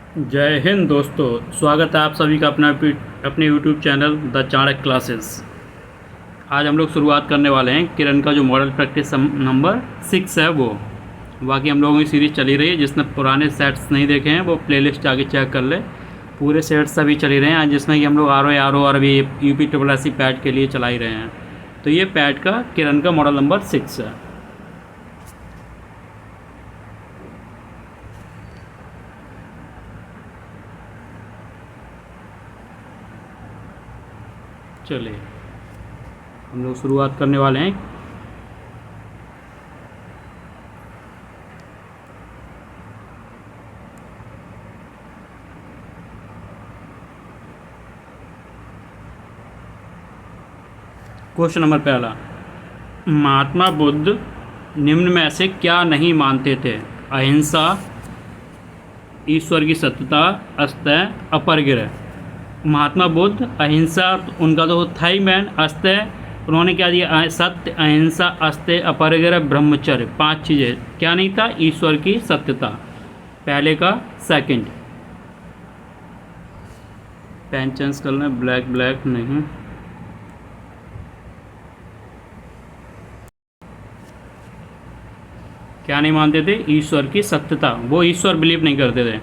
जय हिंद दोस्तों, स्वागत है आप सभी का अपने YouTube channel the Chanakya classes. आज हम लोग शुरुआत करने वाले हैं किरण का जो मॉडल प्रैक्टिस नंबर 6 है वो। बाकी हम लोगों की सीरीज़ चली रही है। जिसने पुराने सेट्स नहीं देखे हैं वो प्लेलिस्ट आगे चेक कर ले। पूरे सेट्स अभी चल ही रहे हैं, जिसमें कि हम लोग आर ओ और अभी UPSSC पैड के लिए चला ही रहे हैं। तो ये पैड का किरण का मॉडल नंबर 6 है। चलिए हम लोग शुरुआत करने वाले हैं। क्वेश्चन नंबर पहला, महात्मा बुद्ध निम्न में से क्या नहीं मानते थे? अहिंसा, ईश्वर की सत्यता, अस्तेय, अपरिग्रह। महात्मा बुद्ध अहिंसा, उनका तो था ही मैन। अस्तेय उन्होंने क्या दिया? सत्य, अहिंसा, अस्तेय, अपरिग्रह, ब्रह्मचर्य। 5 चीज़ें। क्या नहीं था? ईश्वर की सत्यता। पहले का सेकंड। पेन चेंज करना, ब्लैक ब्लैक नहीं। क्या नहीं मानते थे? ईश्वर की सत्यता। वो ईश्वर बिलीव नहीं करते थे।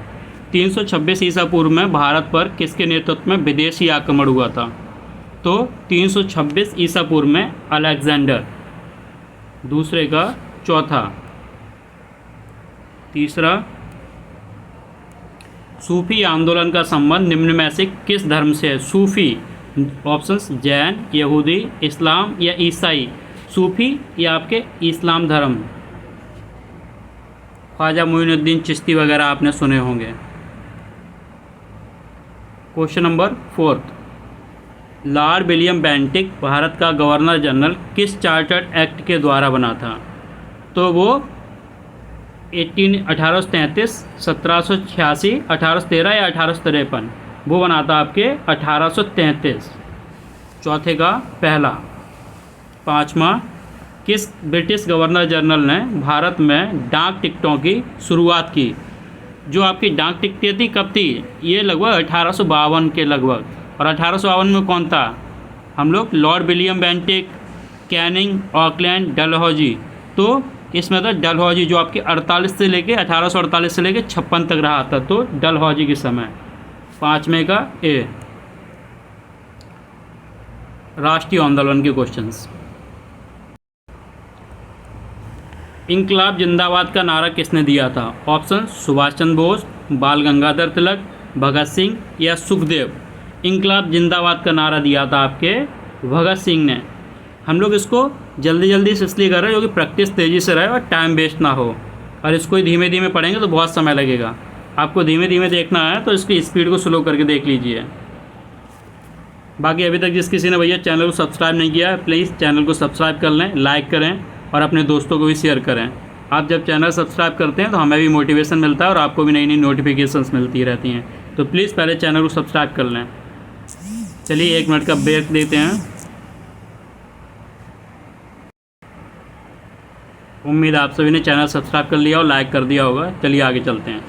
326 ईसा पूर्व में भारत पर किसके नेतृत्व में विदेशी आक्रमण हुआ था? तो 326 ईसा पूर्व में अलेक्जेंडर दूसरे का। चौथा, तीसरा, सूफी आंदोलन का संबंध निम्न में से किस धर्म से है? सूफी, ऑप्शंस जैन, यहूदी, इस्लाम या ईसाई। सूफी या आपके इस्लाम धर्म। ख्वाजा मोइनुद्दीन चिश्ती वगैरह आपने सुने होंगे। Question number 4, Lord William Bentinck Bharat का गवर्नर जनरल किस चार्टर्ड एक्ट के द्वारा बना था? तो वो 1833, 1786, 1813 या 1853। वो बना था आपके 1833। चौथे का पहला। पाँचवा, किस ब्रिटिश गवर्नर जनरल ने भारत में डाक टिकटों की शुरुआत की? जो आपकी डाक टिकटें थी कब थी? ये लगभग 1852 के लगभग। और 1852 में कौन था? हम लोग Lord William Bentinck, Canning, Auckland, Dalhousie. तो इसमें था डलहौजी, जो आपकी 48 से लेके 1848 से लेके 56 तक रहा था। तो डलहौजी के समय। 5वें का ए। राष्ट्रीय आंदोलन के क्वेश्चंस। इंकलाब जिंदाबाद का नारा किसने दिया था? ऑप्शन सुभाष चंद्र बोस, बाल गंगाधर तिलक, भगत सिंह या सुखदेव। इंकलाब जिंदाबाद का नारा दिया था आपके भगत सिंह ने। हम लोग इसको जल्दी जल्दी से इसलिए कर रहे हैं क्योंकि प्रैक्टिस तेज़ी से रहे और टाइम वेस्ट ना हो। और इसको धीमे धीमे पढ़ेंगे तो बहुत समय लगेगा। आपको धीमे धीमे देखना है तो इसकी स्पीड को स्लो करके देख लीजिए। बाकी अभी तक जिस किसी ने भैया चैनल को सब्सक्राइब नहीं किया है, प्लीज़ चैनल को सब्सक्राइब कर लें, लाइक करें और अपने दोस्तों को भी शेयर करें। आप जब चैनल सब्सक्राइब करते हैं तो हमें भी मोटिवेशन मिलता है और आपको भी नई नई नोटिफिकेशंस मिलती रहती हैं। तो प्लीज़ पहले चैनल को सब्सक्राइब कर लें। चलिए 1 मिनट का ब्रेक देते हैं। उम्मीद आप सभी ने चैनल सब्सक्राइब कर लिया और लाइक कर दिया होगा। चलिए आगे चलते हैं।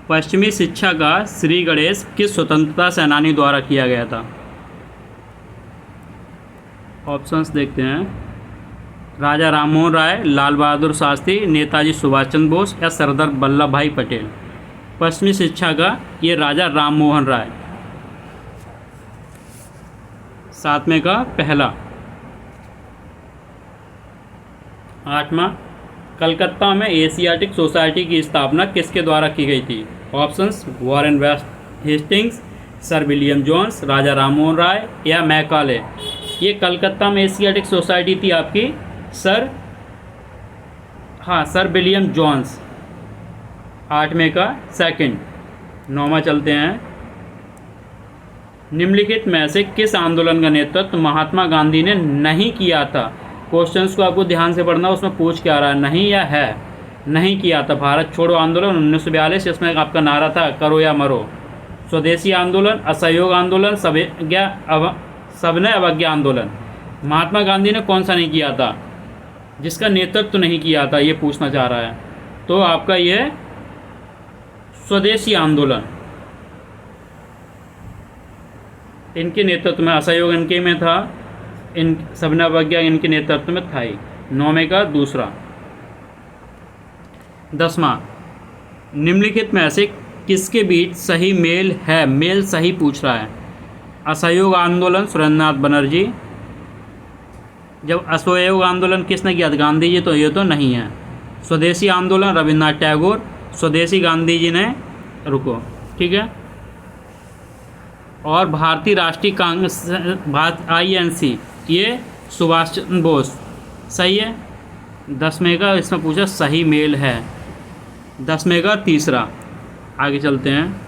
पश्चिमी शिक्षा का श्री गणेश किस स्वतंत्रता सेनानी द्वारा किया गया था? ऑप्शंस देखते हैं। राजा राममोहन राय, लाल बहादुर शास्त्री, नेताजी सुभाष चंद्र बोस या सरदार वल्लभ भाई पटेल। पश्चिमी शिक्षा का ये राजा राममोहन राय। 7वें का पहला। 8वां, कलकत्ता में एशियाटिक सोसाइटी की स्थापना किसके द्वारा की गई थी? ऑप्शंस वॉरेन वेस्ट Hastings, sir William Jones, Raja Rammohan Roy या मैकाले। ये कलकत्ता में एशियाटिक सोसाइटी थी आपकी सर विलियम जोन्स। 8वें का सेकंड। 9वां चलते हैं। निम्नलिखित में से किस आंदोलन का नेतृत्व महात्मा गांधी ने नहीं किया था? क्वेश्चंस को आपको ध्यान से पढ़ना, उसमें पूछ क्या रहा है, नहीं या है। नहीं किया था। भारत छोड़ो आंदोलन 1942, इसमें आपका नारा था करो या मरो। स्वदेशी आंदोलन, असहयोग आंदोलन, सबने अवज्ञा आंदोलन। महात्मा गांधी ने कौन सा नहीं किया था? जिसका नेतृत्व नहीं किया था, ये पूछना चाह रहा है। तो आपका ये स्वदेशी आंदोलन, इनके नेतृत्व में, असहयोग इनके में था, इन सबने अवज्ञा इनके नेतृत्व में था ही। 9वें का दूसरा। 10वां, निम्नलिखित में से किसके बीच सही मेल है? मेल सही पूछ रहा है। असहयोग आंदोलन सुरेंद्रनाथ बनर्जी। जब असहयोग आंदोलन किसने किया था? गांधी जी, तो ये तो नहीं है। स्वदेशी आंदोलन रविन्द्रनाथ टैगोर। स्वदेशी गांधी जी ने, रुको, ठीक है। और भारतीय राष्ट्रीय कांग्रेस, INC, ये सुभाष चंद्र बोस। सही है। 10वें का इसमें पूछा सही मेल है। 10वें का तीसरा। आगे चलते हैं।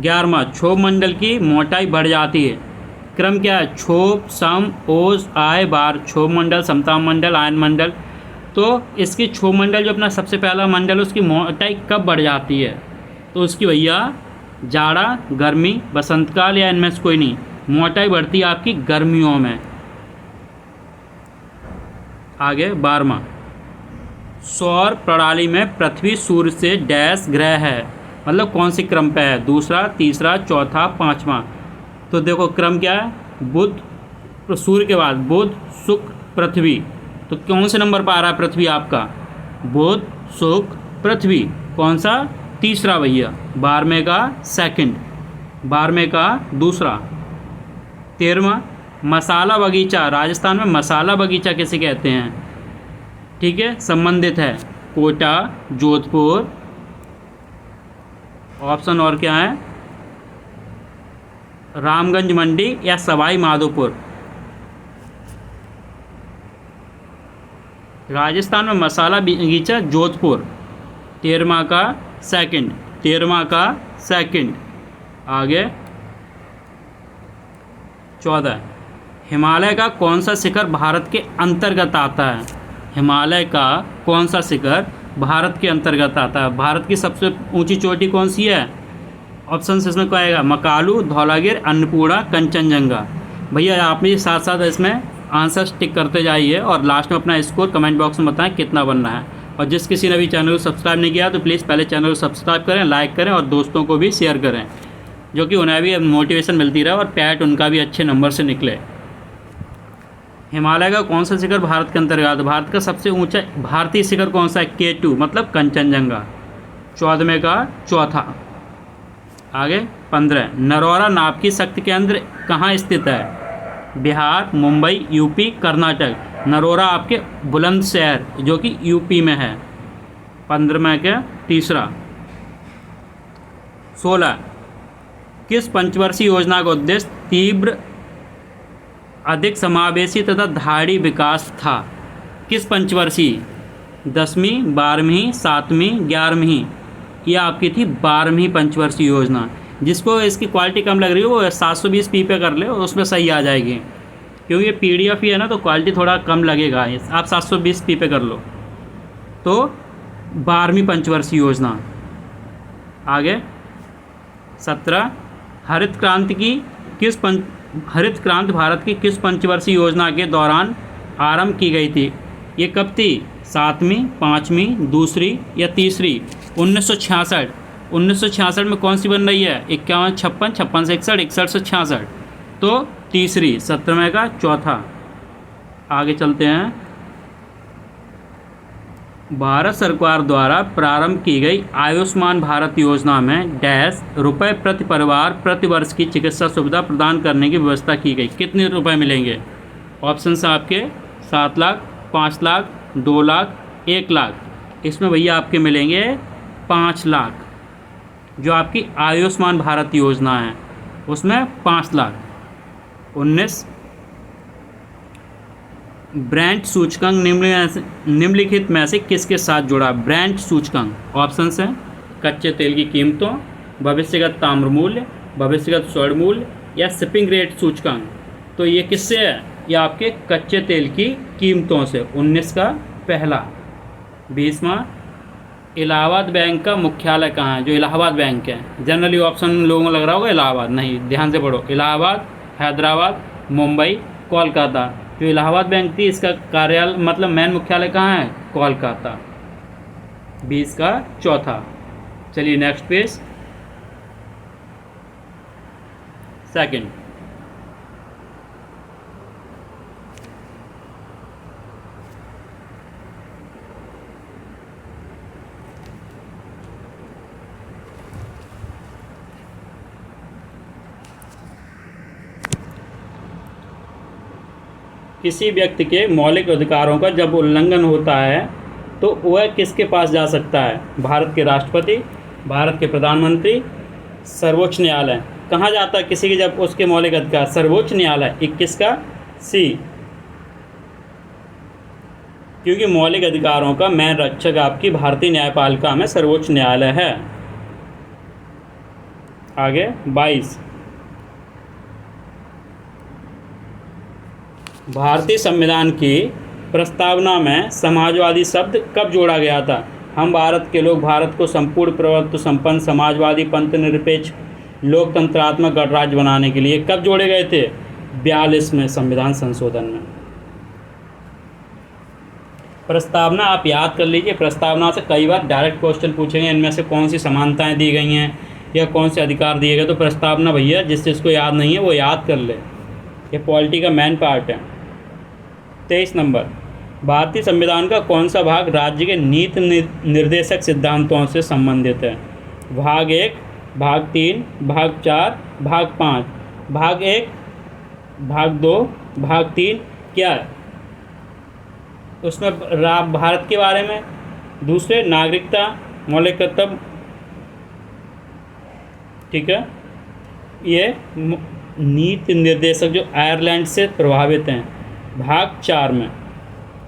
11वां, क्षोभ मंडल की मोटाई बढ़ जाती है। क्रम क्या है? क्षोभ, सम, ओज, आय, बार। क्षोभ मंडल, समताप मंडल, आयन मंडल। तो इसकी क्षोभ मंडल जो अपना सबसे पहला मंडल है, उसकी मोटाई कब बढ़ जाती है? तो उसकी भैया जाड़ा, गर्मी, बसंतकाल या इनमें से कोई नहीं। मोटाई बढ़ती है आपकी गर्मियों में। आगे 12वां, सौर प्रणाली में पृथ्वी सूर्य से डैश ग्रह है, मतलब कौन सी क्रम पे है? दूसरा, तीसरा, चौथा, 5वां। तो देखो क्रम क्या है? बुध, सूर्य के बाद बुध, शुक्र, पृथ्वी। तो कौन से नंबर पर आ रहा है पृथ्वी आपका? बुध, शुक्र, पृथ्वी। कौन सा? तीसरा भैया। 12वें का सेकंड, 12वें का दूसरा। 13वां, मसाला बगीचा। राजस्थान में मसाला बगीचा किसे कहते हैं? ठीक है, संबंधित है कोटा, जोधपुर। ऑप्शन और क्या है? रामगंज मंडी या सवाई माधोपुर। राजस्थान में मसाला बगीचा जोधपुर। 13वां का सेकंड, 13वां का सेकंड। आगे 14, हिमालय का कौन सा शिखर भारत के अंतर्गत आता है? हिमालय का कौन सा शिखर भारत के अंतर्गत आता है? भारत की सबसे ऊंची चोटी कौन सी है? ऑप्शन इसमें क्या आएगा? मकालू, धौलागिर, अन्नपूर्णा, कंचनजंगा। भैया आप भी साथ साथ इसमें आंसर टिक करते जाइए और लास्ट में अपना स्कोर कमेंट बॉक्स में बताएं कितना बनना है। और जिस किसी ने भी चैनल को सब्सक्राइब नहीं किया तो प्लीज़ पहले चैनल को सब्सक्राइब करें, लाइक करें और दोस्तों को भी शेयर करें, जो कि उन्हें भी मोटिवेशन मिलती रहे और पैट उनका भी अच्छे नंबर से निकले। हिमालय का कौन सा शिखर भारत के अंतर्गत? भारत का सबसे ऊंचा भारतीय शिखर कौन सा है? K2, मतलब कंचनजंगा। 14वें का चौथा। आगे 15, नरौरा नाभ की शक्ति केंद्र कहाँ स्थित है? बिहार, मुंबई, यूपी, कर्नाटक। नरौरा आपके बुलंदशहर जो कि यूपी में है। 15वें का तीसरा। 16, किस पंचवर्षीय योजना का उद्देश्य तीव्र, अधिक समावेशी तथा धाड़ी विकास था? किस पंचवर्षीय? 10वीं, 12वीं, 7वीं, 11वीं। ये आपकी थी 12वीं पंचवर्षीय योजना। जिसको इसकी क्वालिटी कम लग रही है वो 720p पे कर ले, उसमें सही आ जाएगी। क्योंकि ये PDF ही है ना, तो क्वालिटी थोड़ा कम लगेगा। आप 720p पे कर लो। तो 12वीं पंचवर्षीय योजना। आगे 17, हरित क्रांति भारत की किस पंचवर्षीय योजना के दौरान आरंभ की गई थी? ये कब थी? 7वीं, 5वीं, दूसरी या तीसरी? 1966। 1966 में कौन सी बन रही है? 51, 56, 56 से 61, 61 से 66। तो तीसरी। 17वें का चौथा। आगे चलते हैं। भारत सरकार द्वारा प्रारंभ की गई आयुष्मान भारत योजना में डैश रुपए प्रति परिवार प्रति वर्ष की चिकित्सा सुविधा प्रदान करने की व्यवस्था की गई। कितने रुपए मिलेंगे? ऑप्शन से आपके 7 लाख, 5 लाख, 2 लाख, 1 लाख। इसमें भैया आपके मिलेंगे 5 लाख। जो आपकी आयुष्मान भारत योजना है उसमें 5 लाख। 19, ब्रांड सूचकांक निम्नलिखित में से किसके साथ जुड़ा? ब्रांड सूचकांक। ऑप्शन है कच्चे तेल की कीमतों, भविष्यगत ताम्र मूल्य, भविष्यगत स्वर्ण मूल्य या शिपिंग रेट सूचकांक। तो ये किससे है? ये आपके कच्चे तेल की कीमतों से। 19 का पहला। 20वां, इलाहाबाद बैंक का मुख्यालय कहाँ है? जो इलाहाबाद बैंक है, जनरली ऑप्शन लोगों को लग रहा होगा इलाहाबाद, नहीं, ध्यान से पढ़ो। इलाहाबाद, हैदराबाद, मुंबई, कोलकाता। जो इलाहाबाद बैंक थी इसका कार्यालय मतलब मेन मुख्यालय कहाँ है? कोलकाता। 20 का चौथा। चलिए नेक्स्ट पेज। सेकंड, किसी व्यक्ति के मौलिक अधिकारों का जब उल्लंघन होता है तो वह किसके पास जा सकता है? भारत के राष्ट्रपति, भारत के प्रधानमंत्री, सर्वोच्च न्यायालय। कहाँ जाता है किसी के जब उसके मौलिक अधिकार? सर्वोच्च न्यायालय। 21 का सी, क्योंकि मौलिक अधिकारों का मेन रक्षक आपकी भारतीय न्यायपालिका में सर्वोच्च न्यायालय है। आगे 22, भारतीय संविधान की प्रस्तावना में समाजवादी शब्द कब जोड़ा गया था? हम भारत के लोग भारत को संपूर्ण प्रभुत्व संपन्न समाजवादी पंथ निरपेक्ष लोकतंत्रात्मक गणराज्य बनाने के लिए कब जोड़े गए थे? 42 में संविधान संशोधन में। प्रस्तावना आप याद कर लीजिए, प्रस्तावना से कई बार डायरेक्ट क्वेश्चन पूछेंगे, इनमें से कौन सी समानताएं दी गई हैं या कौन से अधिकार दिए गए। तो प्रस्तावना भैया जिस चीज़ को याद नहीं है वो याद कर ले, ये पॉलिटी का मेन पार्ट है। 23 नंबर, भारतीय संविधान का कौन सा भाग राज्य के नीति निर्देशक सिद्धांतों से संबंधित है? भाग 1, भाग 3, भाग 4, भाग 5। भाग 1, भाग 2, भाग 3 क्या है? उसमें भारत के बारे में, दूसरे नागरिकता, मौलिक कर्तव्य, ठीक है। ये नीति निर्देशक जो आयरलैंड से प्रभावित हैं। भाग 4 में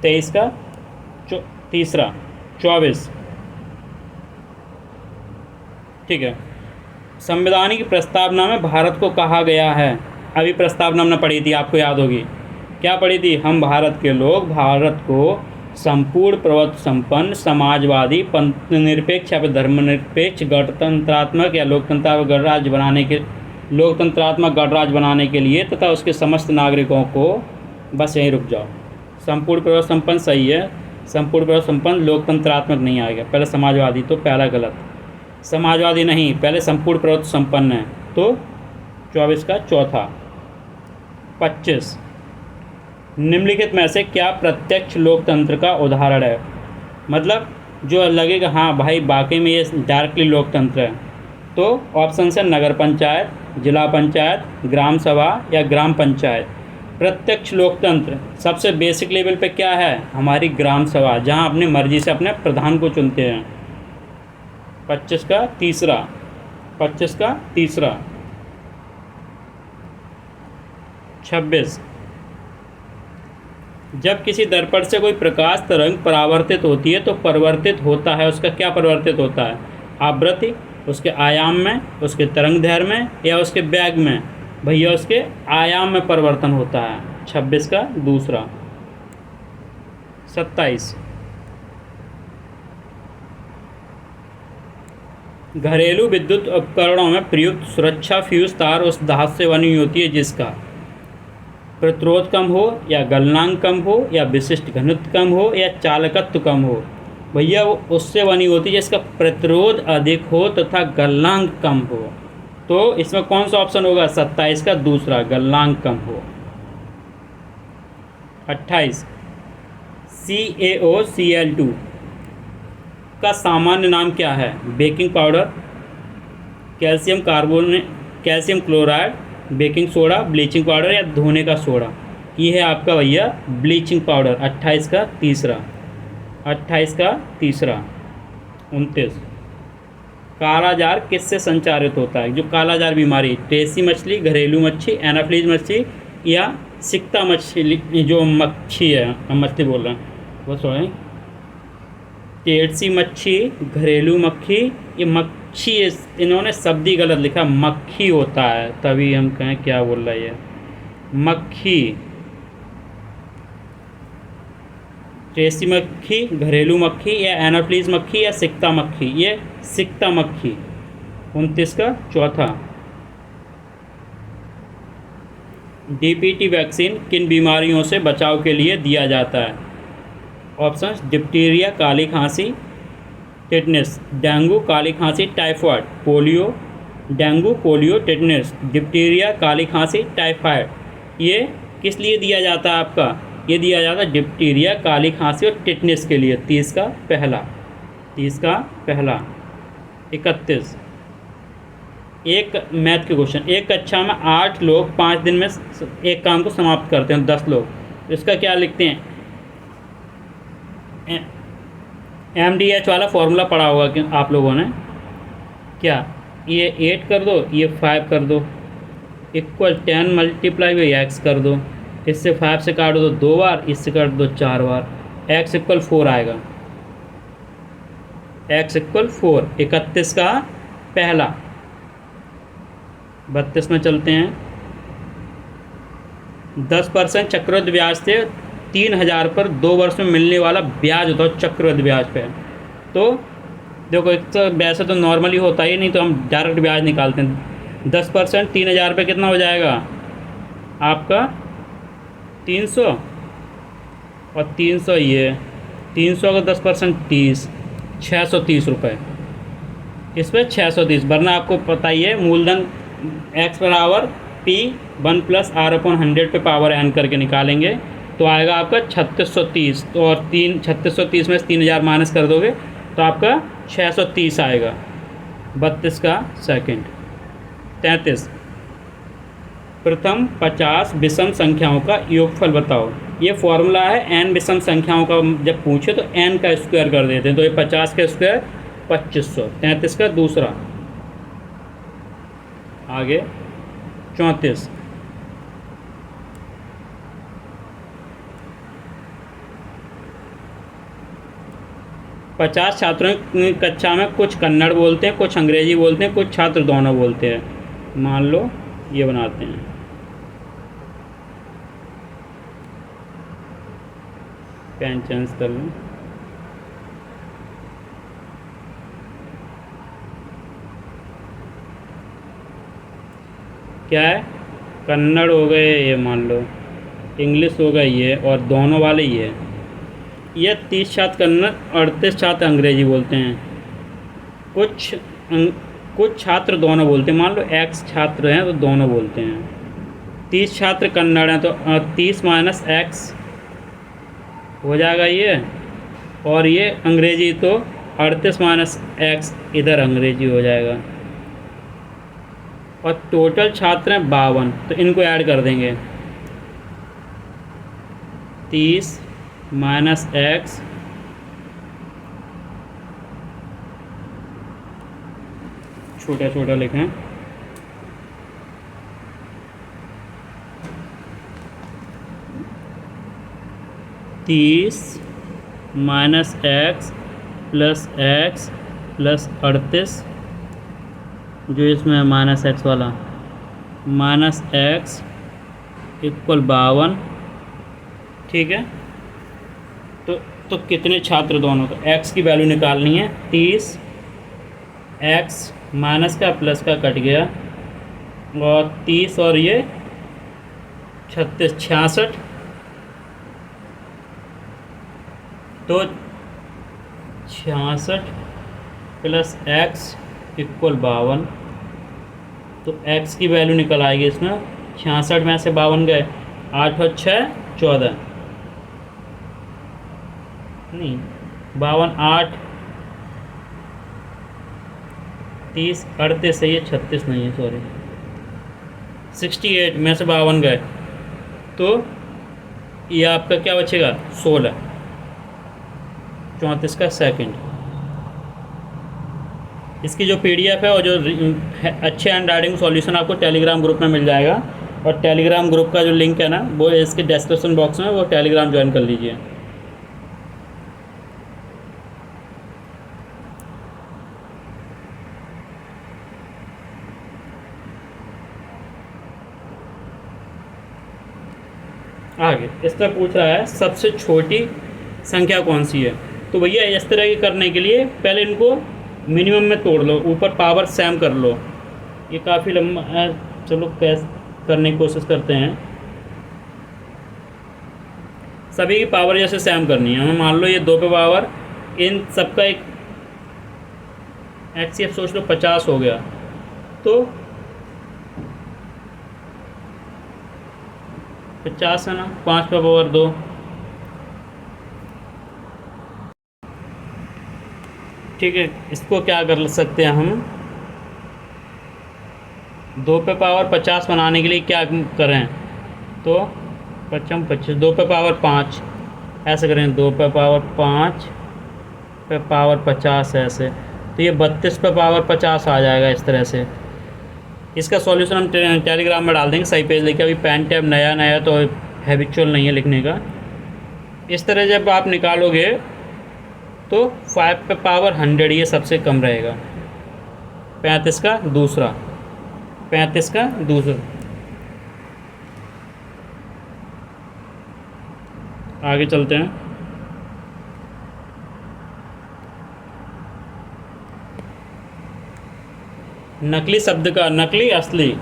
23 का तीसरा 24, ठीक है। संवैधानिक प्रस्तावना में भारत को कहा गया है, अभी प्रस्तावना हमने पढ़ी थी, आपको याद होगी। क्या पढ़ी थी? हम भारत के लोग भारत को संपूर्ण प्रभुत्व संपन्न समाजवादी पंथ निरपेक्ष या धर्मनिरपेक्ष गणतंत्रात्मक या लोकतंत्रात्मक गणराज्य बनाने के लिए तथा उसके समस्त नागरिकों को, बस यहीं रुक जाओ। संपूर्ण प्रभुत्व संपन्न सही है, संपूर्ण प्रभुत्व संपन्न लोकतंत्रात्मक नहीं आएगा, पहले समाजवादी, तो पहला गलत। समाजवादी नहीं, पहले संपूर्ण प्रभुत्व संपन्न है, तो 24 का चौथा। 25, निम्नलिखित में से क्या प्रत्यक्ष लोकतंत्र का उदाहरण है? मतलब जो लगेगा हाँ भाई वाकई में ये डायरेक्टली लोकतंत्र है, तो ऑप्शन है नगर पंचायत, जिला पंचायत, ग्राम सभा या ग्राम पंचायत। प्रत्यक्ष लोकतंत्र सबसे बेसिक लेवल पे क्या है? हमारी ग्राम सभा, जहाँ अपनी मर्जी से अपने प्रधान को चुनते हैं। 25 का तीसरा, 25 का तीसरा। 26, जब किसी दर्पण से कोई प्रकाश तरंग परावर्तित होती है तो परिवर्तित होता है, उसका क्या परिवर्तित होता है? आवृत्ति, उसके आयाम में, उसके तरंग दैर्घ्य में या उसके वेग में? भैया उसके आयाम में परिवर्तन होता है। 26 का दूसरा। 27, घरेलू विद्युत उपकरणों में प्रयुक्त सुरक्षा फ्यूज तार उस धातु से बनी होती है जिसका प्रतिरोध कम हो या गलनांक कम हो या विशिष्ट घनत्व कम हो या चालकत्व कम हो। भैया वो उससे बनी होती है जिसका प्रतिरोध अधिक हो तथा गलनांक कम हो। तो इसमें कौन सा ऑप्शन होगा? 27 का दूसरा, गलनांक कम हो। 28, CaOCl2 का सामान्य नाम क्या है? Baking powder, calcium carbonate, calcium chloride, baking soda, bleaching powder या धोने का सोडा। ये है आपका भैया ब्लीचिंग पाउडर। 28 का तीसरा, 28 का तीसरा। 29, कालाजार किससे संचारित होता है? जो कालाजार बीमारी, टेसी मछली, घरेलू मच्छी, एनाफ्लीज मच्छी या सिक्ता मछली, जो मच्छी है, हम मछली बोल रहे हैं वो सॉरी, टेसी मच्छी, घरेलू मक्खी, ये मच्छी, इन्होंने शब्द ही गलत लिखा, मक्खी होता है, तभी हम कहें क्या बोल रहा है ये, मक्खी। टेसी मक्खी, घरेलू मक्खी या एनाफ्लीज मक्खी या सिक्ता मक्खी? ये सिक्ता मक्खी। 29 का चौथा। DPT वैक्सीन किन बीमारियों से बचाव के लिए दिया जाता है? ऑप्शन डिप्टीरिया, काली खांसी, टिटनेस, डेंगू, काली खांसी, typhoid, polio, dengue, polio, tetanus, diphtheria, काली खांसी, टाइफाइड, ये किस लिए दिया जाता है आपका? ये दिया जाता है डिप्टीरिया, काली खांसी और टिटनेस के लिए। 30 का पहला। 31, एक मैथ के क्वेश्चन, एक कक्षा में 8 लोग 5 दिन में एक काम को समाप्त करते हैं, 10 लोग, इसका क्या लिखते हैं? MDH वाला फॉर्मूला पढ़ा होगा कि आप लोगों ने, क्या ये 8 कर दो, ये 5 कर दो, इक्वल 10 मल्टीप्लाई बाई एक्स कर दो, इससे 5 से काट दो 2 बार, इससे काट दो 4 बार, x इक्वल 4 आएगा, x इक्वल 4। 31 का पहला। 32 में चलते हैं। 10% चक्रवृद्धि ब्याज से 3000 पर 2 वर्ष में मिलने वाला ब्याज होता है चक्रवृद्धि ब्याज पे। तो देखो, एक तो वैसे तो नॉर्मली होता ही नहीं, तो हम डायरेक्ट ब्याज निकालते हैं। 10% 3000 पे कितना हो जाएगा आपका? 300, और 300 ये 300 का 10% 30, 630 रुपये। इस पर 630, वरना आपको पता ही है मूलधन x बराबर P 1 + R/100 पे पावर n करके निकालेंगे तो आएगा आपका 3630। तो और 3630 में से 3000 माइनस कर दोगे तो आपका 630 आएगा। 32 का सेकंड। 33, प्रथम 50 विषम संख्याओं का योगफल बताओ। ये फॉर्मूला है, n विषम संख्याओं का जब पूछे तो n का स्क्वायर कर देते हैं, तो ये 50 का स्क्वायर 2500। 33 का दूसरा। आगे 34, पचास छात्रों की कक्षा में कुछ कन्नड़ बोलते हैं, कुछ अंग्रेजी बोलते हैं, कुछ छात्र दोनों बोलते हैं। मान लो ये बनाते हैं, पेन चेंज कर लूँ। क्या है? कन्नड़ हो गए ये, मान लो इंग्लिश हो गई ये, और दोनों वाले ये 30 छात्र कन्नड़, 38 छात्र अंग्रेजी बोलते हैं, कुछ छात्र दोनों बोलते हैं। मान लो x छात्र हैं तो दोनों बोलते हैं। 30 छात्र कन्नड़ हैं तो 30 माइनस x हो जाएगा ये, और ये अंग्रेजी तो 38 माइनस x इधर अंग्रेजी हो जाएगा। और टोटल छात्र हैं 52, तो इनको ऐड कर देंगे। 30 माइनस x छोटा छोटा लिखें, 30 minus x plus x plus 38, जो इसमें है माइनस एक्स वाला, माइनस एक्स इक्वल 52। ठीक है, तो कितने छात्र दोनों? तो x की वैल्यू निकालनी है। 30 x माइनस का प्लस का कट गया, और 30 और ये 36 66, तो 66 प्लस x इक्वल 52। तो x की वैल्यू निकल आएगी इसमें। 66 में से 52 गए, 8 और 6 14, नहीं 52 8 30 38 सही है, 36 नहीं है, सॉरी 68 में से 52 गए, तो ये आपका क्या बचेगा? 16। 34 का सेकंड। इसकी जो PDF है और जो अच्छे हैंड राइटिंग सॉल्यूशन आपको टेलीग्राम ग्रुप में मिल जाएगा, और टेलीग्राम ग्रुप का जो लिंक है ना वो इसके डिस्क्रिप्शन बॉक्स में, वो टेलीग्राम ज्वाइन कर लीजिए। आगे इस तरह पूछ रहा है सबसे छोटी संख्या कौन सी है। तो भैया इस तरह की करने के लिए पहले इनको मिनिमम में तोड़ लो, ऊपर पावर सेम कर लो। ये काफ़ी लंबा है, चलो कैसे करने की कोशिश करते हैं। सभी की पावर जैसे सेम करनी है हमें। मान लो ये 2 पे पावर, इन सबका एक HCF सोच लो 50 हो गया, तो 50 है ना, 5 पे पावर 2, ठीक है। इसको क्या कर सकते हैं हम, 2 पे पावर 50 बनाने के लिए क्या करें, तो 55 25, 2 पे पावर 5 ऐसे करें, 2 पे पावर 5 पे पावर 50 ऐसे, तो ये 32 पे पावर 50 आ जाएगा इस तरह से। इसका सॉल्यूशन हम टेलीग्राम में डाल देंगे, सही पेज लेके। अभी पेन टैब नया नया तो हैबिचुअल नहीं है लिखने का। इस तरह जब आप निकालोगे तो 5 पे पावर 100 ये सबसे कम रहेगा, 35 का दूसरा, 35 का दूसरा। आगे चलते हैं। नकली शब्द का, नकली असली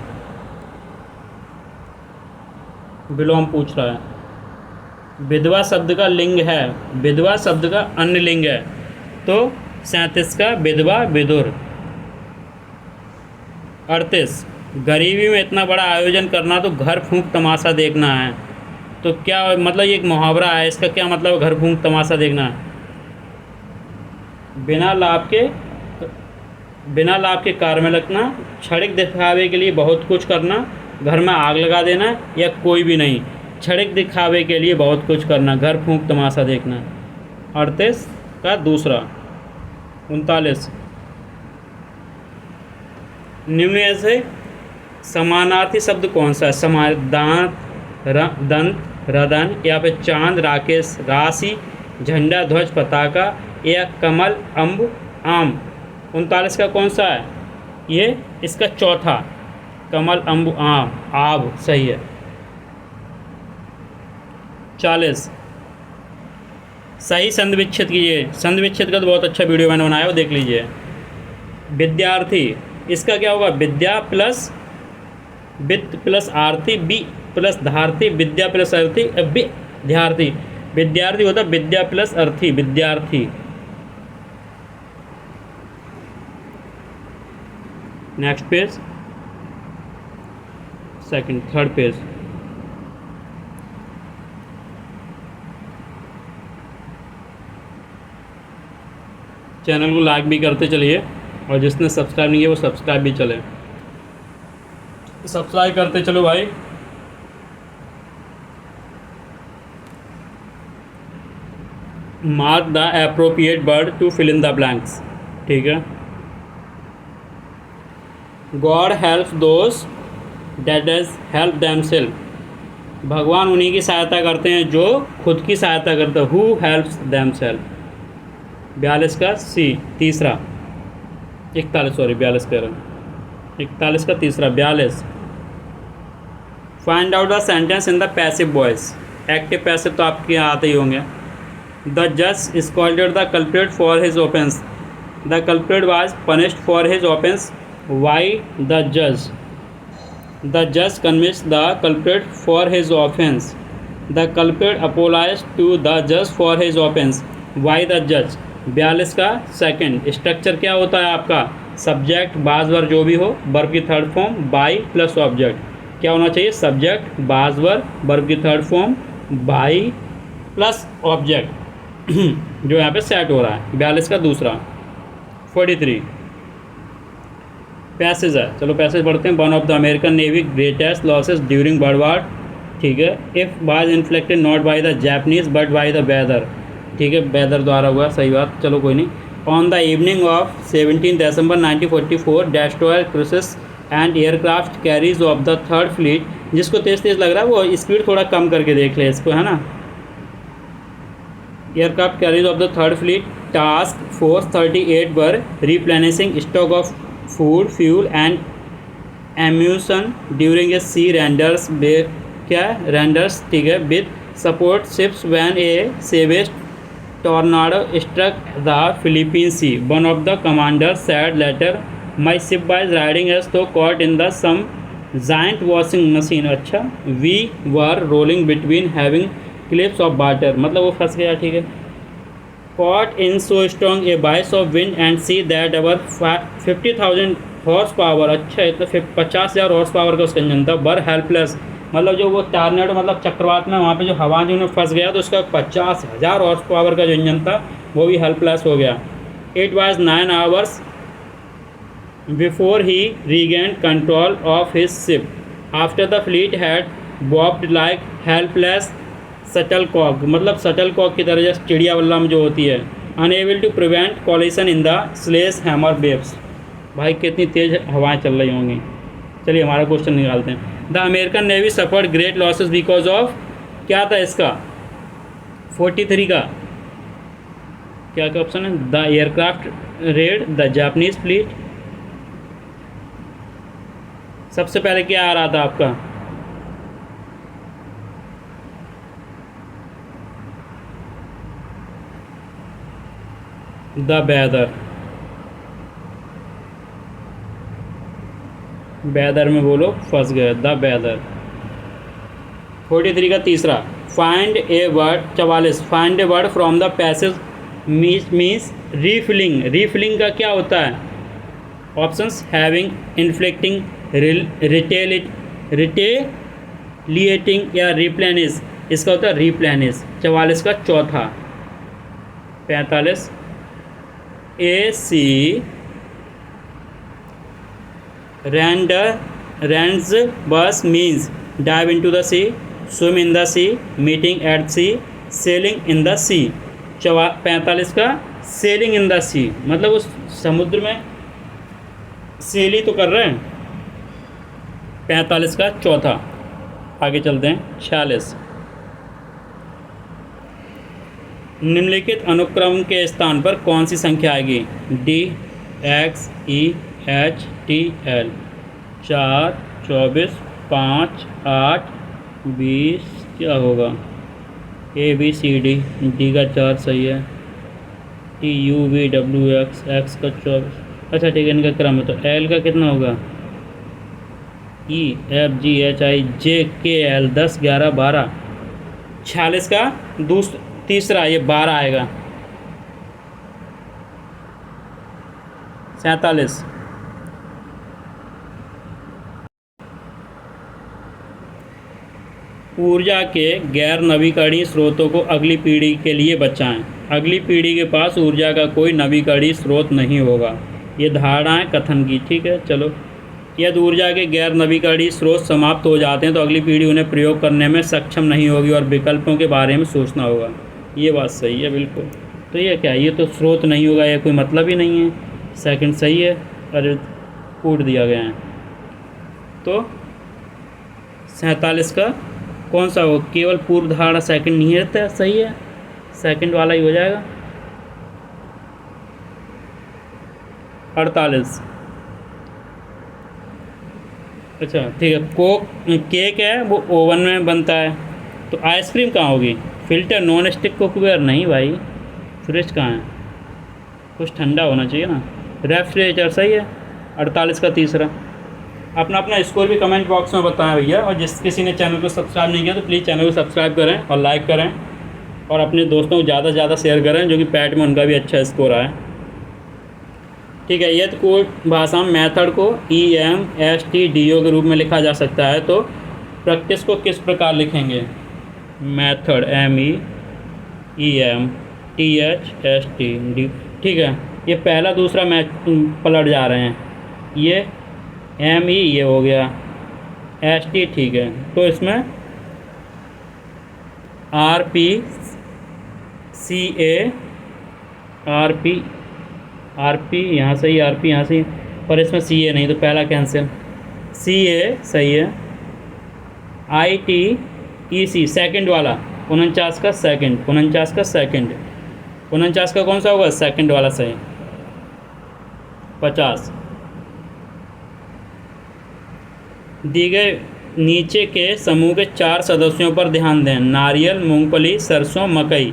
विलोम पूछ रहा है। विधवा शब्द का लिंग है, विधवा शब्द का अन्य लिंग है, तो 37 का विधवा विदुर। 38 गरीबी में इतना बड़ा आयोजन करना तो घर फूंक तमाशा देखना है, तो क्या मतलब, ये एक मुहावरा है, इसका क्या मतलब, घर फूंक तमाशा देखना है। बिना लाभ के कार में लगना, क्षणिक दिखावे के लिए बहुत कुछ करना, घर में आग लगा देना, या कोई भी नहीं। क्षणिक दिखावे के लिए बहुत कुछ करना, घर फूंक तमाशा देखना। 38 का दूसरा। 39 निम्न में से समानार्थी शब्द कौन सा है, दंत रदन, या फिर चांद राकेश राशि, झंडा ध्वज पताका, या कमल अम्ब आम। 39 का कौन सा है, ये इसका चौथा, कमल अम्ब आम आब सही है। 40 सही संधि विच्छेद कीजिए। संधि विच्छेद का तो बहुत अच्छा वीडियो मैंने बनाया, वो देख लीजिए। विद्यार्थी, इसका क्या होगा, विद्या प्लस वित्त प्लस आरती, बी प्लस धारती, विद्या प्लस अर्थी, विद्यार्थी। विद्यार्थी होता विद्या प्लस अर्थी, विद्यार्थी। Next page, third page. Channel को लाइक भी करते चलिए, और जिसने सब्सक्राइब नहीं किया वो सब्सक्राइब भी चले, सब्सक्राइब करते चलो भाई। Mark the appropriate word to fill in the blanks, ठीक है। God help those that does help themselves, भगवान उन्हीं की सहायता करते हैं जो खुद की सहायता करते हैं, हु हेल्प्स देमसेल्फ। 42 का सी तीसरा, 41 सॉरी 42 कह रहा हूँ, 41 का तीसरा। 42 find out the sentence in the passive voice. Active passive तो आपके यहाँ आते ही होंगे। द जज scolded the culprit for his offence, the culprit was punished for his offence, why the जज। द जज convinced the culprit for his offence, the culprit अपोलाइज्ड to the जज for his offence, why the जज। 42 का second. Structure क्या होता है आपका, subject बाज वर्ब जो भी हो, वर्ब की third form by plus object. क्या होना चाहिए, सब्जेक्ट बाज वर्ब की third form by plus object जो यहाँ पे सेट हो रहा है। 42 का दूसरा। 43 पैसेज है, चलो पैसेज पढ़ते हैं। One of the American navy greatest losses during world war, ठीक है। If was inflicted not by the Japanese but by the weather, ठीक है, वेदर द्वारा हुआ, सही बात, चलो कोई नहीं। On the evening of 17 December 1944 destroyer cruisers and aircraft carriers of the third fleet, जिसको तेज़ तेज़ लग रहा है वो स्पीड थोड़ा कम करके देख ले इसको, है ना। Aircraft carriers of the third fleet task force 38 were replenishing stock of food fuel and ammunition during a sea rendezvous, क्या रेंडर्स, ठीक है, with support ships when a savage tornado struck the Philippine Sea. One of the commander said later my ship was riding as though caught in the some giant washing machine. अच्छा, we were rolling between having clips of water, मतलब वो फंस गया, ठीक है। caught in so strong a bias of wind and sea that our 50,000 horse power, अच्छा है तो 50,000 हॉर्स पावर का उसका इंजन था, बर हेल्पलेस, मतलब जो वो टार्नेडो मतलब चक्रवात में वहाँ पे जो हवा जो फंस गया तो उसका 50,000 हॉर्स पावर का जो इंजन था वो भी हेल्पलेस हो गया। It was 9 hours before he regained control of his ship after the fleet had bobbed like helpless shuttlecock, मतलब शटल कॉक की तरह जैसे चिड़िया बल्ला में जो होती है, unable to prevent collision in the slash hammer waves. भाई कितनी तेज़ हवाएं चल रही होंगी। चलिए हमारा क्वेश्चन निकालते हैं। The American navy suffered great losses because of, क्या था इसका 43 का क्या क्या ऑप्शन है? The aircraft red, the Japanese fleet, सबसे पहले क्या आ रहा था आपका? द बैदर में वो लोग फंस गए, द बैदर। 43 का तीसरा, find a word, 44, find a word from the passage means refilling, refilling का क्या होता है? ऑप्शंस हैविंग, इन्फ्लिक्टिंग, रिटेलिएटिंग या रिप्लेनिश, इसका होता है रिप्लेनिश। 44 का चौथा। 45, ए सी रैंड्स बस means dive into the sea, swim in the sea, meeting at sea, sailing in the sea. 45 का सेलिंग इन द सी, मतलब उस समुद्र में सेल ही तो कर रहे हैं। 45 का चौथा। आगे चलते हैं। 46, निम्नलिखित अनुक्रम के स्थान पर कौन सी संख्या आएगी? D, X, E, H, T, L. 4, 24, 5, 8, 20 क्या होगा? A B C D, D का 4 सही है। T U V W X, X का 24, अच्छा ठीक है, इनका क्रम है। तो एल का कितना होगा? E F G H I जे के एल, 10, 11, 12। 46 का तीसरा, ये 12 आएगा। 47, ऊर्जा के गैर नवीकरणीय स्रोतों को अगली पीढ़ी के लिए बचाएं। अगली पीढ़ी के पास ऊर्जा का कोई नवीकरणीय स्रोत नहीं होगा, ये धारणा है कथन की, ठीक है। चलो, यदि ऊर्जा के गैर नवीकरणीय स्रोत समाप्त हो जाते हैं तो अगली पीढ़ी उन्हें प्रयोग करने में सक्षम नहीं होगी और विकल्पों के बारे में सोचना होगा। ये बात सही है बिल्कुल। तो ये क्या, ये तो स्रोत नहीं होगा, ये कोई मतलब ही नहीं है। सेकंड सही है, अरे कूट दिया गया है। तो 47 का कौन सा हो? केवल पूर्व धारणा सेकंड नहीं रहता, सही है, सेकंड वाला ही हो जाएगा। 48, अच्छा ठीक है। केक है वो ओवन में बनता है, तो आइसक्रीम कहाँ होगी? फिल्टर, नॉन स्टिक कुकवेयर नहीं भाई, फ्रिज कहाँ है? कुछ ठंडा होना चाहिए ना, रेफ्रिजरेटर सही है। 48 का तीसरा। अपना अपना स्कोर भी कमेंट बॉक्स में बताएं भैया, और जिस किसी ने चैनल को सब्सक्राइब नहीं किया तो प्लीज़ चैनल को सब्सक्राइब करें और लाइक करें और अपने दोस्तों को ज़्यादा से ज़्यादा शेयर करें जो कि पैट में उनका भी अच्छा स्कोर आए, ठीक है। यदि कोड भाषा में मेथड को EMSTDO के रूप में लिखा जा सकता है तो प्रैक्टिस को किस प्रकार लिखेंगे? मेथड MEEMTHSTD, ठीक है। ये पहला दूसरा मैच पलट जा रहे हैं, ये ME ये हो गया, ST ठीक है। तो इसमें RP यहाँ सही, RP यहाँ सही, पर इसमें CA नहीं, तो पहला कैंसिल। CA सही है। ITEC सेकंड वाला, 49 का सेकंड, 49 का सेकंड, 49 का कौन सा होगा? सेकंड वाला सही। 50, दी गए नीचे के समूह के 4 सदस्यों पर ध्यान दें। नारियल, मूंगफली, सरसों, मकई।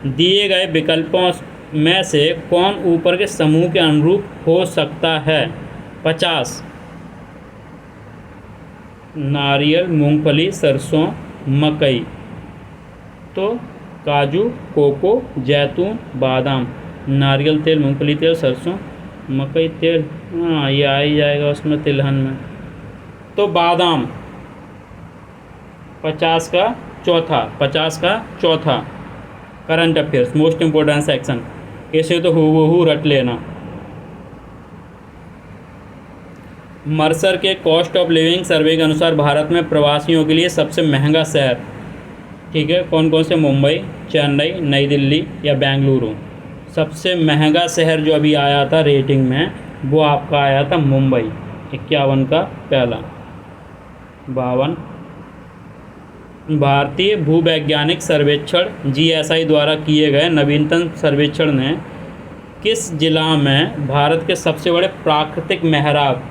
दिए गए विकल्पों में से कौन ऊपर के समूह के अनुरूप हो सकता है? 50, नारियल, मूंगफली, सरसों, मकई। तो काजू, कोको, जैतून, बादाम, नारियल तेल, मूंगफली तेल, सरसों, मकई तेल। हाँ, ये आ ही जाएगा उसमें तिलहन में। तो बादाम 50 का चौथा, 50 का चौथा। Current affairs, most important section, इसे तो हूबहू रट लेना। मर्सर के कॉस्ट ऑफ लिविंग सर्वे के अनुसार भारत में प्रवासियों के लिए सबसे महंगा शहर, ठीक है, कौन कौन से? मुंबई, चेन्नई, नई दिल्ली या बेंगलुरु। सबसे महंगा शहर जो अभी आया था रेटिंग में, वो आपका आया था मुंबई, 51 का पहला। 52। भारतीय भूवैज्ञानिक सर्वेक्षण GSI द्वारा किए गए नवीनतम सर्वेक्षण ने किस जिला में भारत के सबसे बड़े प्राकृतिक मेहराब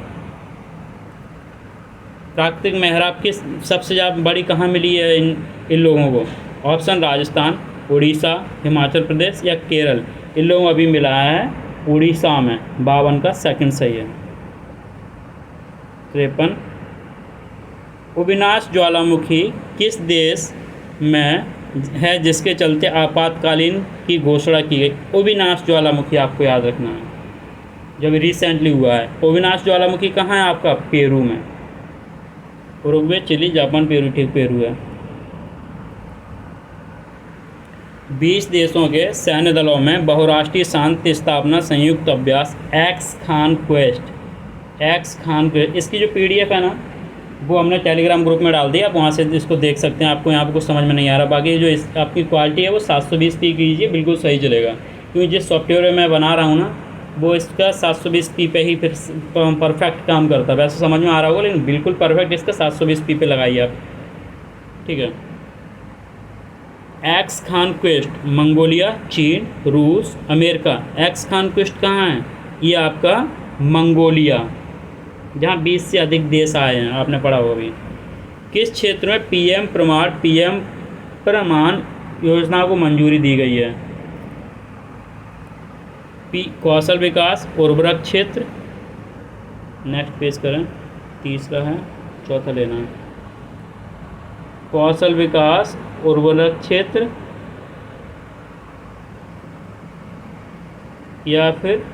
की सबसे ज़्यादा बड़ी कहाँ मिली है इन लोगों को? ऑप्शन राजस्थान, उड़ीसा, हिमाचल प्रदेश या केरल। इन लोगों को अभी मिला है उड़ीसा में। 52 का सेकंड सही है। 53। अविनाश ज्वालामुखी किस देश में है जिसके चलते आपातकालीन की घोषणा की गई? अविनाश ज्वालामुखी आपको याद रखना है, जब रिसेंटली हुआ है। अविनाश ज्वालामुखी कहाँ है आपका? पेरू में। उरुग्वे, चिली, जापान, पेरू, ठीक पेरू है। 20 देशों के सैन्य दलों में बहुराष्ट्रीय शांति स्थापना संयुक्त अभ्यास एक्स-खान क्वेस्ट, इसकी जो PDF है ना, वो हमने टेलीग्राम ग्रुप में डाल दिया, आप वहाँ से इसको देख सकते हैं। आपको यहाँ पर कुछ समझ में नहीं आ रहा, बाकी जो इस आपकी क्वालिटी है वो 720p कीजिए, बिल्कुल सही चलेगा, क्योंकि जिस सॉफ्टवेयर में मैं बना रहा हूँ ना, वो इसका 720p पे ही फिर परफेक्ट काम करता है। वैसे समझ में आ रहा होगा, लेकिन बिल्कुल परफेक्ट इसका 720p पे लगाइए आप, ठीक है। एक्स-खान क्वेस्ट, मंगोलिया, चीन, रूस, अमेरिका। एक्स-खान क्वेस्ट कहाँ है? ये आपका मंगोलिया, जहाँ 20 से अधिक देश आए हैं, आपने पढ़ा होगा अभी। किस क्षेत्र में PM प्रमाण योजना को मंजूरी दी गई है? कौशल विकास, उर्वरक क्षेत्र। नेक्स्ट पेज करें, तीसरा है, चौथा लेना है। कौशल विकास, उर्वरक क्षेत्र या फिर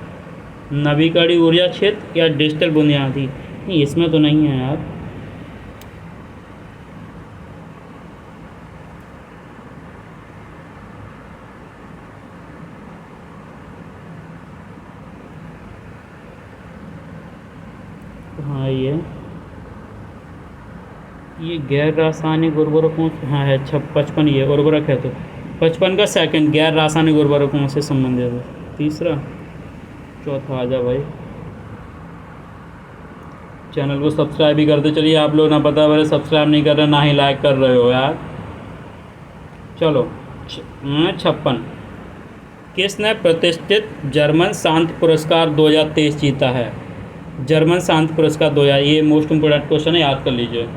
नवीकरणीय ऊर्जा क्षेत्र या डिजिटल बुनियादी। नहीं, इसमें तो नहीं है यार। हाँ, ये गैर रासायनिक उर्वरकों, हाँ है 55, ये उर्वरक है, तो 55 का सेकंड गैर रासायनिक उर्वरकों से संबंधित है। तीसरा, चौथा आ जा भाई। चैनल को सब्सक्राइब भी कर दो। चलिए, आप लोग ना पता मेरे सब्सक्राइब नहीं कर रहे, ना ही लाइक कर रहे हो यार। चलो 56। किसने प्रतिष्ठित जर्मन शांति पुरस्कार 2023 जीता है? जर्मन शांति पुरस्कार 2000, ये मोस्ट इम्पोर्टेंट क्वेश्चन है, याद कर लीजिए।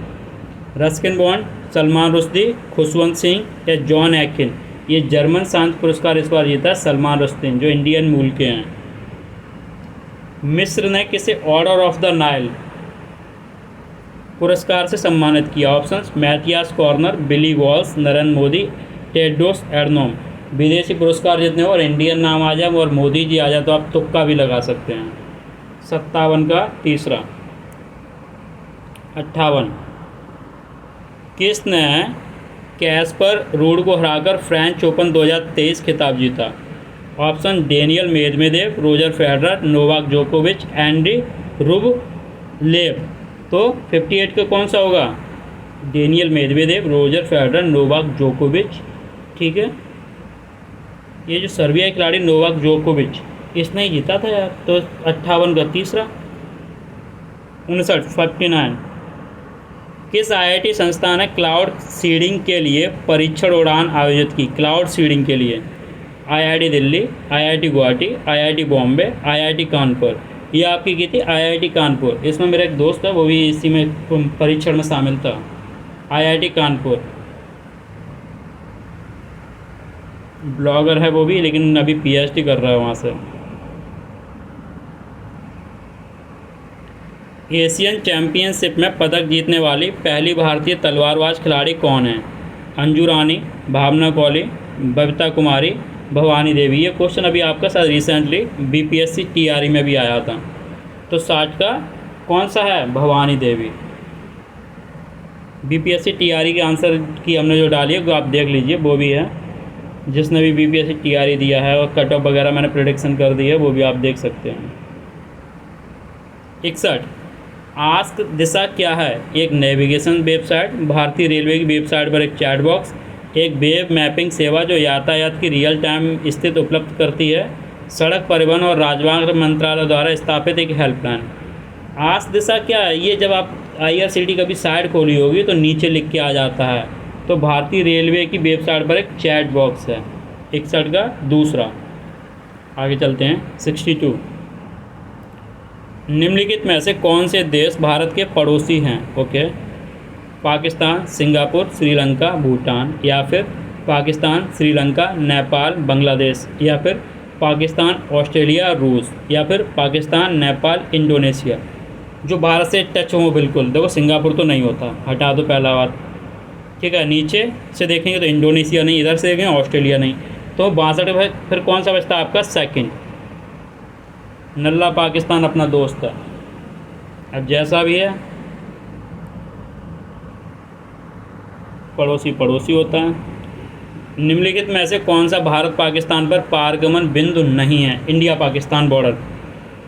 रस्किन बॉन्ड, सलमान रुश्दी, खुशवंत सिंह या जॉन एकिन। ये जर्मन शांति पुरस्कार इस बार जीता सलमान रुश्दी, जो इंडियन मूल के हैं। मिस्र ने किसे ऑर्डर ऑफ द नाइल पुरस्कार से सम्मानित किया? Options Mathias Cormann, Billy Walls, Narendra Modi, Tedros Adhanom. विदेशी पुरस्कार जीतने और इंडियन नाम आ जाए और मोदी जी आ जाए तो आप तुक्का भी लगा सकते हैं। 57 का तीसरा। 58। किसने कैस्पर रूड को हराकर फ्रेंच ओपन 2023 खिताब जीता? Option Daniel Medvedev, Roger Federer, Novak जोकोविच, एंडी रुबलेव। तो 58 का कौन सा होगा? Daniel Medvedev, Roger Federer, Novak जोकोविच, ठीक है। ये जो सर्बिया खिलाड़ी नोवाक जोकोविच, इसने ही जीता था यार। तो 58 का तीसरा। 59। किस IIT संस्था ने क्लाउड सीडिंग के लिए परीक्षण उड़ान आयोजित की? क्लाउड सीडिंग के लिए IIT Delhi, IIT Guwahati, IIT Bombay, IIT Kanpur. ये आपकी की थी IIT कानपुर। इसमें मेरा एक दोस्त है, वो भी इसी में परीक्षण में शामिल था। IIT कानपुर, ब्लॉगर है वो भी, लेकिन अभी PhD कर रहा है वहाँ से। एशियन चैम्पियनशिप में पदक जीतने वाली पहली भारतीय तलवारबाज खिलाड़ी कौन है? अंजू रानी, भावना कौली, बबीता कुमारी, भवानी देवी। ये क्वेश्चन अभी आपका शायद रिसेंटली बीपीएससी टीआरई में भी आया था। तो 60 का कौन सा है? भवानी देवी। बीपीएससी टीआरई के आंसर की हमने जो डाली है वो आप देख लीजिए, वो भी है। जिसने भी बीपीएससी टीआरई दिया है और कट ऑफ वगैरह मैंने प्रेडिक्शन कर दी है, वो भी आप देख सकते हैं। 61 आस्क दिशा क्या है? एक नेविगेशन वेबसाइट, भारतीय रेलवे की वेबसाइट पर एक चैट बॉक्स, एक वेब मैपिंग सेवा जो यातायात की रियल टाइम स्थिति उपलब्ध करती है, सड़क परिवहन और राजमार्ग मंत्रालय द्वारा स्थापित एक हेल्पलाइन। आस्क दिशा क्या है? ये जब आप IRCTC कभी साइट खोली होगी तो नीचे लिख के आ जाता है। तो भारतीय रेलवे की वेबसाइट पर एक चैट बॉक्स है। 61 का दूसरा। आगे चलते हैं। 62 निम्नलिखित में से कौन से देश भारत के पड़ोसी हैं? ओके, पाकिस्तान, सिंगापुर, श्रीलंका, भूटान, या फिर पाकिस्तान, श्रीलंका, नेपाल, बांग्लादेश, या फिर पाकिस्तान, ऑस्ट्रेलिया, रूस, या फिर पाकिस्तान, नेपाल, इंडोनेशिया। जो भारत से टच हो बिल्कुल। देखो सिंगापुर तो नहीं होता, हटा दो पहला बात, ठीक है। नीचे से देखेंगे तो इंडोनेशिया नहीं, इधर से देखेंगे ऑस्ट्रेलिया नहीं। तो 62 फिर कौन सा बचता है आपका? सेकंड, नल्ला पाकिस्तान अपना दोस्त है। अब जैसा भी है, पड़ोसी पड़ोसी होता है। निम्नलिखित में से कौन सा भारत पाकिस्तान पर पारगमन बिंदु नहीं है? India Pakistan border.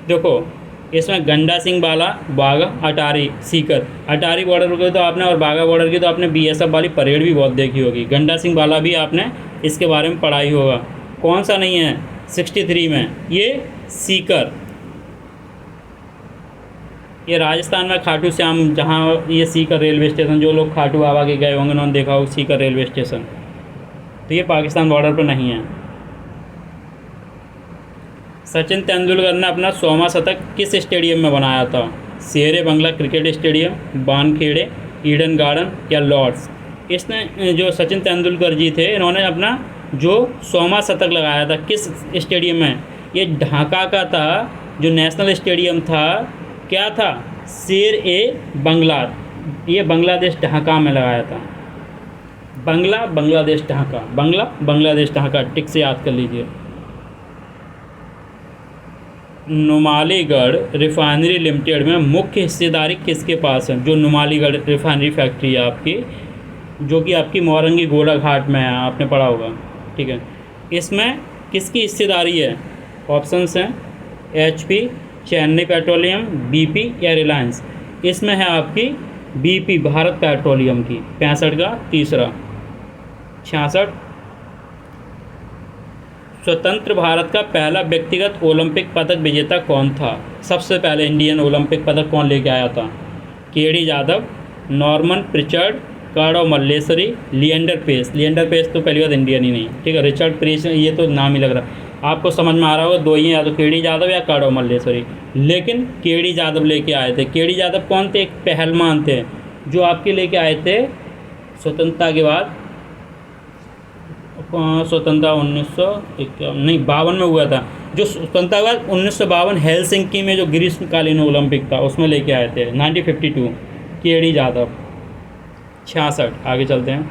देखो इसमें गंडा सिंह वाला, बाघा, अटारी, सीकर। अटारी बॉर्डर की तो आपने, और बाघा बॉर्डर की तो आपने BSF वाली परेड भी बहुत देखी होगी। गंडा सिंह वाला भी आपने इसके बारे में पढ़ा ही होगा। कौन सा नहीं है 63 में? ये सीकर। ये राजस्थान में खाटू श्याम, जहाँ ये सीकर रेलवे स्टेशन, जो लोग खाटू बाबा के गए होंगे उन्होंने देखा होगा सीकर रेलवे स्टेशन। तो ये पाकिस्तान बॉर्डर पर नहीं है। सचिन तेंदुलकर ने अपना 100वां शतक किस स्टेडियम में बनाया था? Shere Bangla cricket stadium, Wankhede, Eden Garden, या लॉर्ड्स। इसने जो सचिन तेंदुलकर जी थे, इन्होंने अपना जो 100वां शतक लगाया था किस स्टेडियम में? ये ढाका का था, जो नेशनल स्टेडियम था। क्या था? शेर-ए-बंगला। ये बांग्लादेश ढाका में लगाया था। बांग्लादेश ढाका, बांग्लादेश ढाका, टिक से याद कर लीजिए। नुमालीगढ़ रिफाइनरी लिमिटेड में मुख्य हिस्सेदारी किसके पास है? जो नुमालीगढ़ रिफाइनरी फैक्ट्री है आपकी, जो कि आपकी मौरंगी गोला घाट में है, आपने पढ़ा होगा, ठीक है। इसमें किसकी हिस्सेदारी है? ऑप्शंस हैं HP, चेन्नई पेट्रोलियम, BP या रिलायंस। इसमें है आपकी BP, भारत पेट्रोलियम की। 65 का तीसरा। 66 स्वतंत्र भारत का पहला व्यक्तिगत ओलंपिक पदक विजेता कौन था? सबसे पहले इंडियन ओलंपिक पदक कौन लेके आया था? KD जादव, नॉर्मन प्रिचर्ड, काड़ो मल्लेश्वरी, लिएंडर पेस। लिएंडर पेस तो पहली बात इंडियन ही नहीं, ठीक है। रिचर्ड प्रेस, ये तो नाम ही लग रहा है। आपको समझ में आ रहा होगा, दो ही, या तो KD जादव या काड़ो मल्लेश्वरी। लेकिन KD जादव लेके आए थे। KD जादव कौन थे? एक पहलवान थे, जो आपके लेके आए थे स्वतंत्रता के बाद। स्वतंत्रता 1952 में हुआ था। जो स्वतंत्रता के बाद 1952 हेलसिंकी में जो ग्रीष्मकालीन ओलंपिक था, उसमें लेके आए थे 1952, KD जादव। 66 आगे चलते हैं।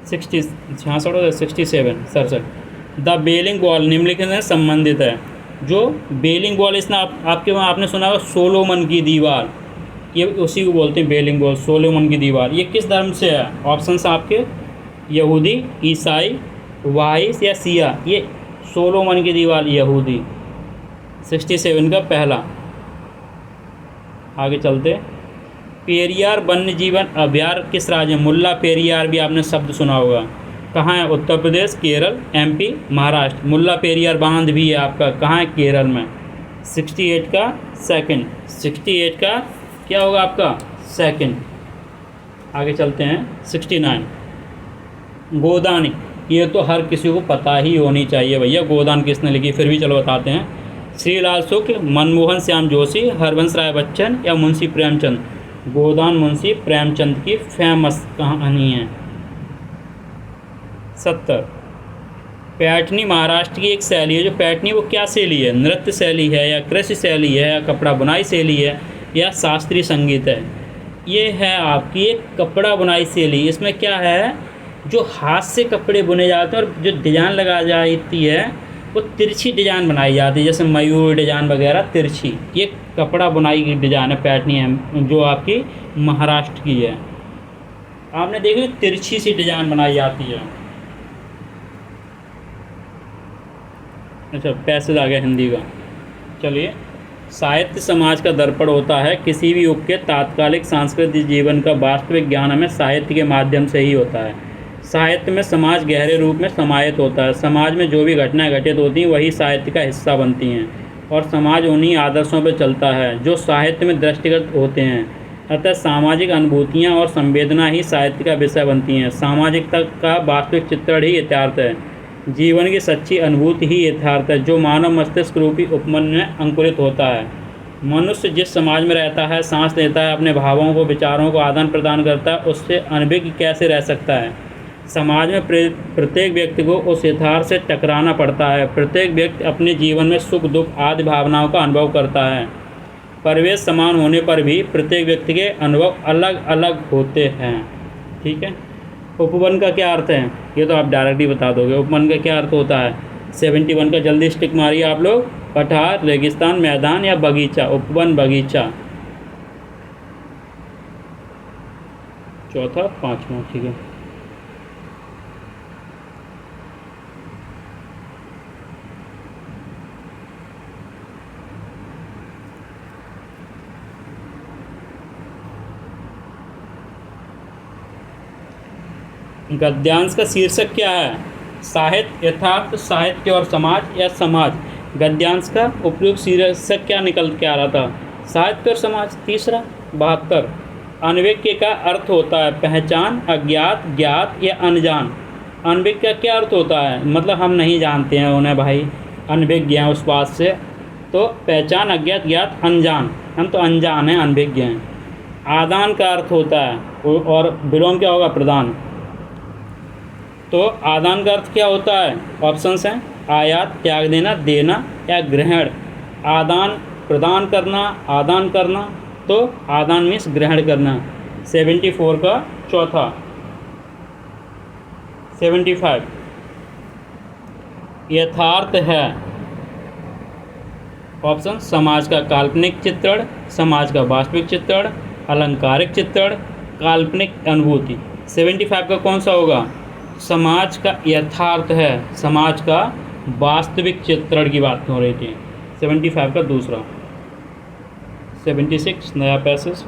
67 द बेलिंग वॉल निम्नलिखित से संबंधित है। जो बेलिंग वॉल, इसने आपके वहाँ आपने सुना होगा सोलोमन की दीवार, ये उसी को बोलते हैं बेलिंग वॉल, सोलोमन की दीवार। ये किस धर्म से है? ऑप्शंस आपके यहूदी, ईसाई, वाइस या सिया। ये सोलोमन की दीवार यहूदी। 67 का पहला। आगे चलते। पेरियार वन्य जीवन अभयारण्य किस राज्य में? मुल्ला पेरियार भी आपने शब्द सुना होगा। कहाँ है? उत्तर प्रदेश, केरल, MP, महाराष्ट्र। मुल्ला पेरियार बांध भी है आपका, कहाँ है? केरल में। 68 का सेकंड। 68 का क्या होगा आपका? सेकंड। आगे चलते हैं। 69 गोदान। ये तो हर किसी को पता ही होनी चाहिए भैया, गोदान किसने लिखी, फिर भी चलो बताते हैं। श्रीलाल शुक्ल, मनमोहन श्याम जोशी, हरवंश राय बच्चन या मुंशी प्रेमचंद। गोदान मुंशी प्रेमचंद की फेमस कहानी है। 70 पैठनी महाराष्ट्र की एक शैली है। जो पैठनी वो क्या शैली है? नृत्य शैली है, या कृषि शैली है, या कपड़ा बुनाई शैली है, या शास्त्रीय संगीत है? ये है आपकी एक कपड़ा बुनाई शैली। इसमें क्या है, जो हाथ से कपड़े बुने जाते हैं और जो डिजाइन लगाई जाती है वो तिरछी डिजाइन बनाई जाती है, जैसे मयूर डिजाइन वगैरह तिरछी। ये कपड़ा बुनाई की डिजाइन है, पैटर्न है जो आपकी महाराष्ट्र की है। आपने देखी तिरछी सी डिजाइन बनाई जाती है। अच्छा, पैसेज आ गया हिंदी का। चलिए, साहित्य समाज का दर्पण होता है। किसी भी युग के तात्कालिक सांस्कृतिक जीवन का वास्तविक ज्ञान हमें साहित्य के माध्यम से ही होता है। साहित्य में समाज गहरे रूप में समाहित होता है। समाज में जो भी घटनाएं घटित होती हैं वही साहित्य का हिस्सा बनती हैं और समाज उन्हीं आदर्शों पर चलता है जो साहित्य में दृष्टिगत होते हैं। अतः सामाजिक अनुभूतियाँ और संवेदना ही साहित्य का विषय बनती हैं। सामाजिकता का वास्तविक चित्रण ही यथार्थ है। जीवन की सच्ची अनुभूति ही यथार्थ है जो मानव मस्तिष्क रूपी उपमन में अंकुरित होता है। मनुष्य जिस समाज में रहता है, सांस लेता है, अपने भावों को, विचारों को आदान प्रदान करता है, उससे अनभिज्ञ कैसे रह सकता है। समाज में प्रत्येक व्यक्ति को उस यथार्थ से टकराना पड़ता है। प्रत्येक व्यक्ति अपने जीवन में सुख दुख आदि भावनाओं का अनुभव करता है। परिवेश समान होने पर भी प्रत्येक व्यक्ति के अनुभव अलग अलग होते हैं। ठीक है। उपवन का क्या अर्थ है, ये तो आप डायरेक्ट ही बता दोगे। उपवन का क्या अर्थ होता है। 71 का जल्दी स्टिक मारिए आप लोग। पठार, रेगिस्तान, मैदान या बगीचा। उपवन बगीचा। चौथा, पांचवा। ठीक है। गद्यांश का शीर्षक क्या है। साहित्य, यथार्थ, साहित्य और समाज या समाज। गद्यांश का उपयुक्त शीर्षक क्या निकल के आ रहा था, साहित्य और समाज। तीसरा, 72। अनभिज्ञ का अर्थ होता है पहचान, अज्ञात, ज्ञात या अनजान। अनभिज्ञ का क्या अर्थ होता है, मतलब हम नहीं जानते हैं उन्हें भाई, अनभिज्ञ हैं उस बात से। तो पहचान, अज्ञात, ज्ञात, अनजान। हम तो अनजान हैं, अनभिज्ञ हैं। आदान का अर्थ होता है, और विलोम क्या होगा, प्रदान। तो आदान का अर्थ क्या होता है, ऑप्शंस हैं आयात, त्याग देना, देना या ग्रहण। आदान, प्रदान करना, आदान करना। तो आदान मीन्स ग्रहण करना। 74 का चौथा। 75 यथार्थ है। ऑप्शन समाज का काल्पनिक चित्रण, समाज का वास्तविक चित्रण, अलंकारिक चित्रण, काल्पनिक अनुभूति। 75 का कौन सा होगा, समाज का यथार्थ है, समाज का वास्तविक चित्रण की बात हो रही थी। 75 का दूसरा। 76 नया पैसेज।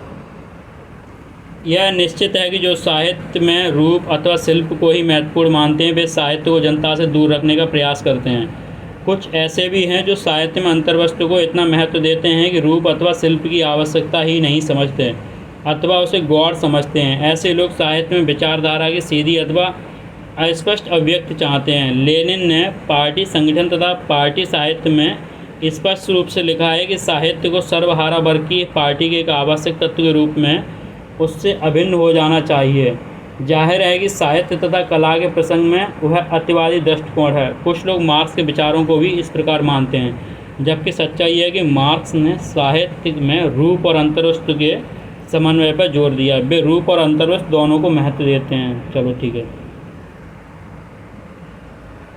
यह निश्चित है कि जो साहित्य में रूप अथवा शिल्प को ही महत्वपूर्ण मानते हैं वे साहित्य को जनता से दूर रखने का प्रयास करते हैं। कुछ ऐसे भी हैं जो साहित्य में अंतर्वस्तु को इतना महत्व देते हैं कि रूप अथवा शिल्प की आवश्यकता ही नहीं समझते अथवा उसे गौर समझते हैं। ऐसे लोग साहित्य में विचारधारा की सीधी अथवा अस्पष्ट अभिव्यक्ति चाहते हैं। लेनिन ने पार्टी संगठन तथा पार्टी साहित्य में स्पष्ट रूप से लिखा है कि साहित्य को सर्वहारा वर्ग की पार्टी के एक आवश्यक तत्व के रूप में उससे अभिन्न हो जाना चाहिए। जाहिर है कि साहित्य तथा कला के प्रसंग में वह अतिवादी दृष्टिकोण है। कुछ लोग मार्क्स के विचारों को भी इस प्रकार मानते हैं, जबकि सच्चाई है कि मार्क्स ने साहित्य में रूप और अंतर्वस्तु के समन्वय पर जोर दिया। वे रूप और अंतर्वस्तु दोनों को महत्व देते हैं। चलो ठीक है।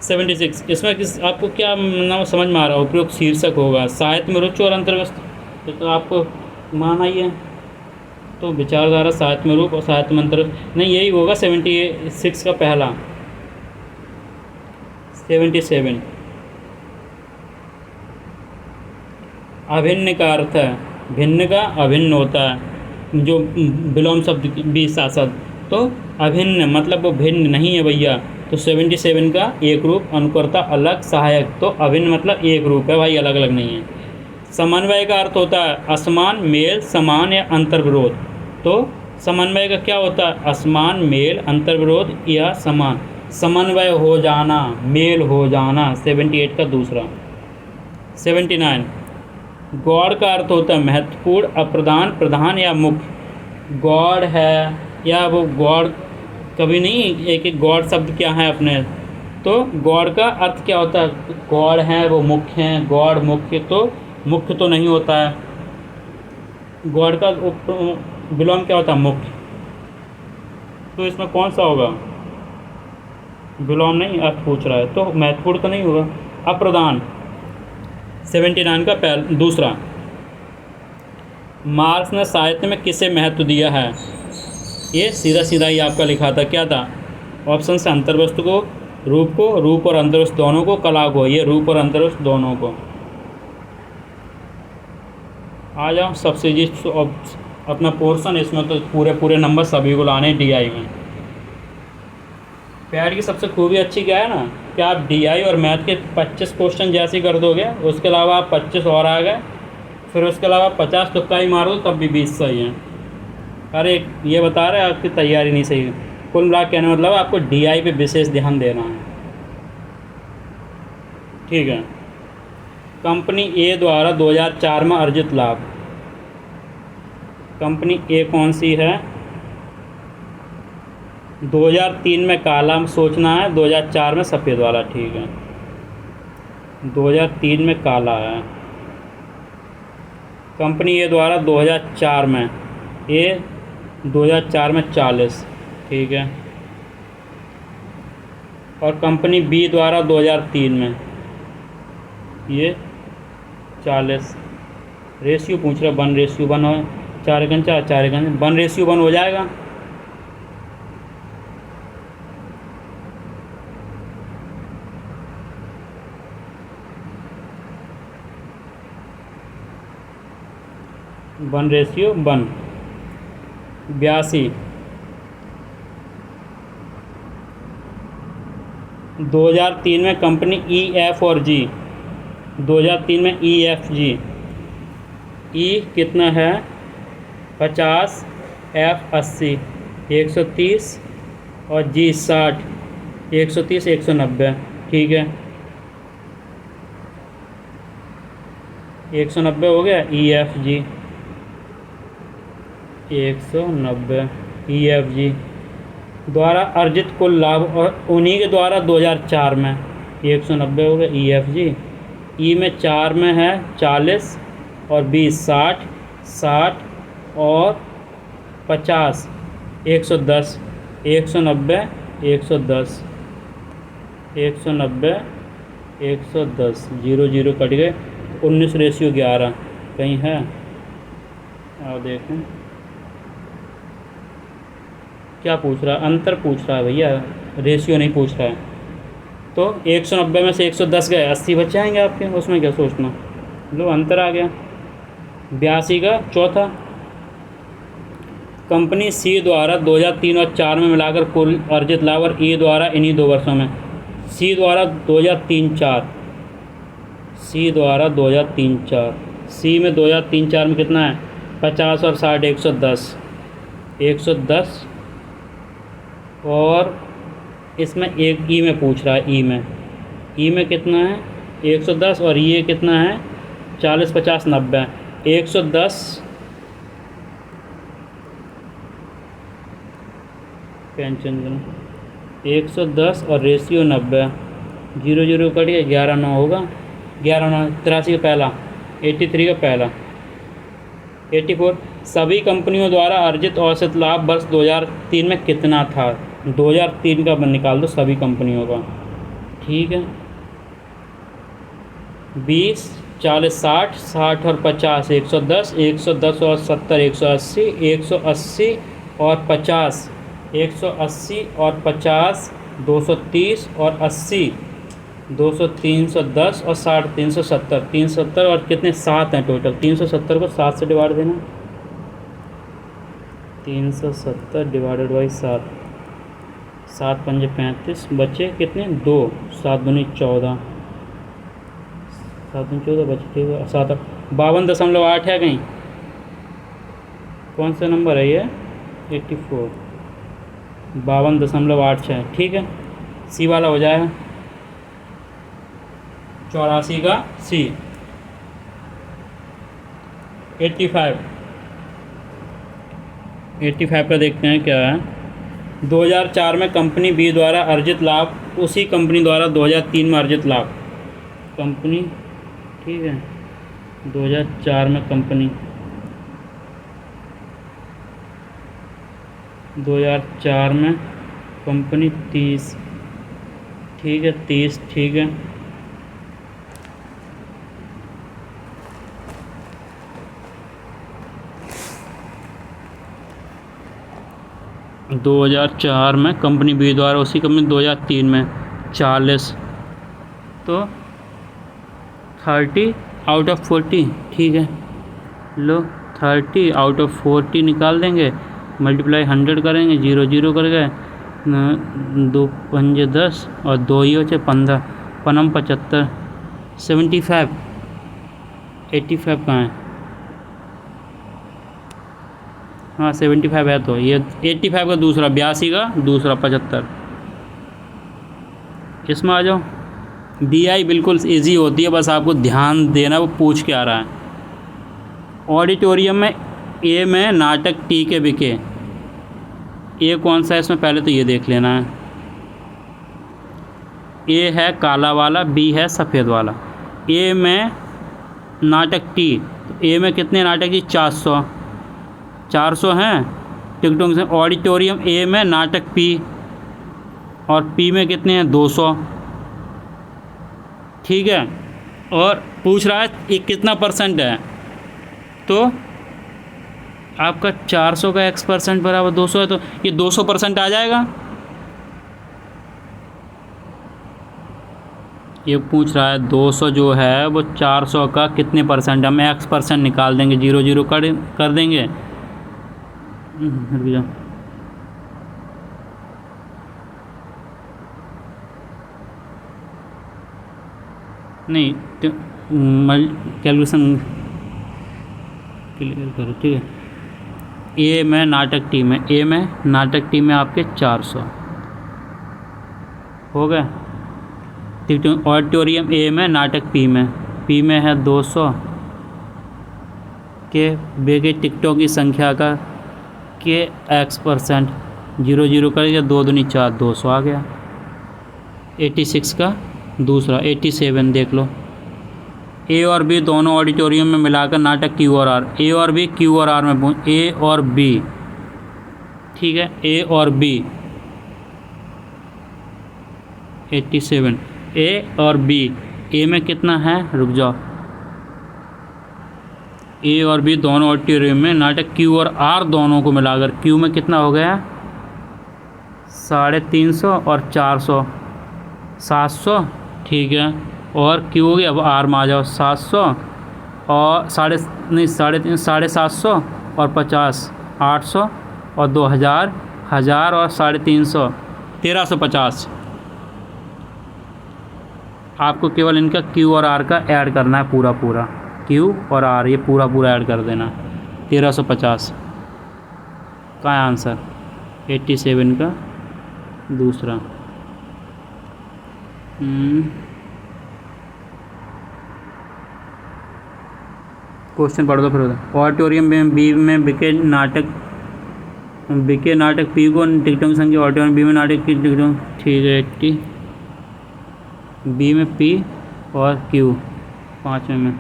76 इसमें किस आपको क्या नाम समझ में आ रहा है, उपयुक्त शीर्षक होगा साहित्य में रुचि और अंतर्वस्तु। तो आपको माना ही है, तो विचारधारा, साहित्य में रूप और साहित्य में अंतर्वस्तु नहीं, यही होगा 76 का पहला। 77 अभिन्न का अर्थ है, भिन्न का अभिन्न होता है, जो विलोम शब्द भी साथ साथ। तो अभिन्न मतलब वो भिन्न नहीं है भैया। तो 77 का एक रूप, अनुकर्ता, अलग, सहायक। तो अभिन्न मतलब एक रूप है भाई, अलग अलग नहीं है। समन्वय का अर्थ होता है असमान, मेल, समान या अंतर्विरोध। तो समन्वय का क्या होता है, असमान, मेल, अंतर्विरोध या समान। समन्वय हो जाना, मेल हो जाना। 78 का दूसरा। 79 गौड़ का अर्थ होता है महत्वपूर्ण, अप्रधान, प्रधान या मुख्य। गौड़ है या वो गौड़ कभी नहीं, एक एक गौड़ शब्द क्या है अपने। तो गौड़ का अर्थ क्या होता है, गौड़ हैं वो मुख्य हैं, गौड़ मुख्य। तो मुख्य तो नहीं होता है। गौड़ का विलोम क्या होता है? मुख्य। तो इसमें कौन सा होगा? विलोम नहीं, अर्थ पूछ रहा है, तो महत्वपूर्ण तो नहीं होगा। अप्रदान 79 का दूसरा, मार्क्स ने साहित्य में किसे महत्व दिया है? ये सीधा सीधा ही आपका लिखा था, क्या था? ऑप्शन से अंतर्वस्तु को, रूप और अंतर्वस्तु दोनों को, कला को। ये रूप और अंतर्वस्तु दोनों को। आ जाओ सबसे जी अपना पोर्शन, इसमें तो पूरे नंबर सभी को लाने DI में। पैड की सबसे खूबी अच्छी क्या है ना, कि आप DI और मैथ के 25 क्वेश्चन जैसे ही कर दोगे, उसके अलावा आप 25 और आ गए, फिर उसके अलावा 50 तुक्का ही मार दो तब भी 20 सही है। अरे ये बता रहे हैं आपकी तैयारी नहीं सही। कुल मिला कहने मतलब आपको DI पे विशेष ध्यान देना है, ठीक है। कंपनी ए द्वारा 2004 में अर्जित लाभ। कंपनी ए कौन सी है? 2003 में काला सोचना है, 2004 में सफ़ेद वाला, ठीक है। 2003 में काला है। कंपनी ए द्वारा 2004 में, ए 2004 में 40, ठीक है। और कंपनी बी द्वारा 2003 में ये 40। रेशियो पूछ रहा, 1:1 हो, 4 4 1:1 हो जाएगा। One ratio 1, 82। 2003 में कंपनी ई, एफ और जी, 2003 में ई, एफ, जी। ई कितना है? 50, एफ 80, 130 और जी 60, 130 190, ठीक है। 190 हो गया। ई, एफ, जी 190, ई, एफ, जी द्वारा अर्जित कुल लाभ, और उन्हीं के द्वारा 2004 में 190 हो गया। ई, एफ, जी। ई में 4 में है 40 और 20 60, 60 और 50 110, 190 110, 190 110, 0 0 कट गए। 19:11 कहीं है? और देखें क्या पूछ रहा है, अंतर पूछ रहा है भैया, रेशियो नहीं पूछ रहा है। तो 190 में से 110 गए, 80 बच जाएंगे आपके, उसमें क्या सोचना। लो अंतर आ गया। 82 का चौथा, कंपनी सी द्वारा 2003 और 4 में मिलाकर कुल अर्जित लाभ, और ई द्वारा इन्हीं 2 वर्षों में। सी द्वारा 2003-4, सी द्वारा 2003-4, सी में 2003-4 में कितना है? 50 और 60, 110, 110। और इसमें एक ई में पूछ रहा है, ई में कितना है? 110, और ये कितना है? 40 50 90, 110 पेंशन 110 और रेशियो 90, 0 0 कट गया, 11 9 होगा। 11 9 83 का पहला, 83 का पहला, 84। सभी कंपनियों द्वारा अर्जित औसत लाभ वर्ष 2003 में कितना था? 2003 का निकाल दो सभी कंपनियों का, ठीक है। 20 40 60, 60 और 50 110, 110 और 70 180, 180 और 50, 180 और 50 230 और 80 200, 310 और 60 370, 370 और कितने? 7 हैं टोटल। 370 को 7 से डिवाइड देना, 370 डिवाइडेड बाई 7, 7 पंजे 35, बचे कितने? 2, 7 दूनी 14, 7 दूनी 14 बचे 7, 52.8 है कहीं? कौन सा नंबर है ये? 84, 52.86, ठीक है। सी वाला हो जाएगा। 84 का सी। 85 का देखते हैं क्या है। 2004 में कंपनी बी द्वारा अर्जित लाभ, उसी कंपनी द्वारा 2003 में अर्जित लाभ। कंपनी, ठीक है, 2004 में कंपनी 2004 में कंपनी 30, ठीक है 30, ठीक है। दो हज़ार चार में कंपनी बी द्वारा उसी कंपनी 2003 में 40, तो 30 आउट ऑफ 40, ठीक है। लो 30 आउट ऑफ 40 निकाल देंगे, मल्टीप्लाई 100 करेंगे, 0 0 कर गए, 2 पंजे 10 और 2 ही होचे 15, पनम 75, 75, 85 कहाँ है? हाँ 75 है, तो ये 85 का दूसरा, 82 का दूसरा, 75। इसमें आ जाओ। DI बिल्कुल इजी होती है, बस आपको ध्यान देना वो पूछ के आ रहा है। ऑडिटोरियम में ए में नाटक टी के बिके, ए कौन सा है इसमें पहले तो ये देख लेना है। ए है काला वाला, बी है सफ़ेद वाला। ए में नाटक टी, तो ए में कितने नाटक जी? 400 हैं टिकटों से। ऑडिटोरियम ए में नाटक पी, और पी में कितने हैं? 200, ठीक है। और पूछ रहा है ये कितना % है, तो आपका 400 का x% बराबर 200 है, तो ये 200% आ जाएगा। ये पूछ रहा है 200 जो है वो 400 का कितने % है, हम x% निकाल देंगे, 0 0 कर देंगे। रुक जाओ, नहीं कैलकुलेशन क्लियर करो, ठीक है। ए में नाटक टी में, ए में नाटक टी में आपके 400 हो गए, ठीक है। ऑडिटोरियम ए में नाटक पी में है 200 के बेगे टिकटों की संख्या का के x%, 0 0 करेंगे, 2 दूनी 4, 200 आ गया। 86 का दूसरा, 87 देख लो। ए और बी दोनों ऑडिटोरियम में मिलाकर नाटक क्यू और आर, ए और बी क्यू और आर में, ए और बी, ठीक है। ए और बी 87, ए और बी, ए में कितना है? रुक जाओ, ए और बी दोनों ऑडिटोरियम में नाटक क्यू और आर दोनों को मिलाकर, क्यू में कितना हो गया? 350 और 400, 700, ठीक है। और क्यू हो गया, अब आर में आ जाओ, 700 और 750 और 50, 800 और 2000, 1000 और 350, 1350। आपको केवल इनका क्यू और आर का ऐड करना है, पूरा क्यू और आर ये पूरा ऐड कर देना। 1350 का आंसर, 87 का दूसरा। क्वेश्चन पढ़ दो फिर। ऑडिटोरियम में बी में बिके नाटक पी को टिकटों की संख्या, ऑडिटोरियम बी में नाटक की टिकटों, ठीक है। 80 बी में पी और क्यू 5 में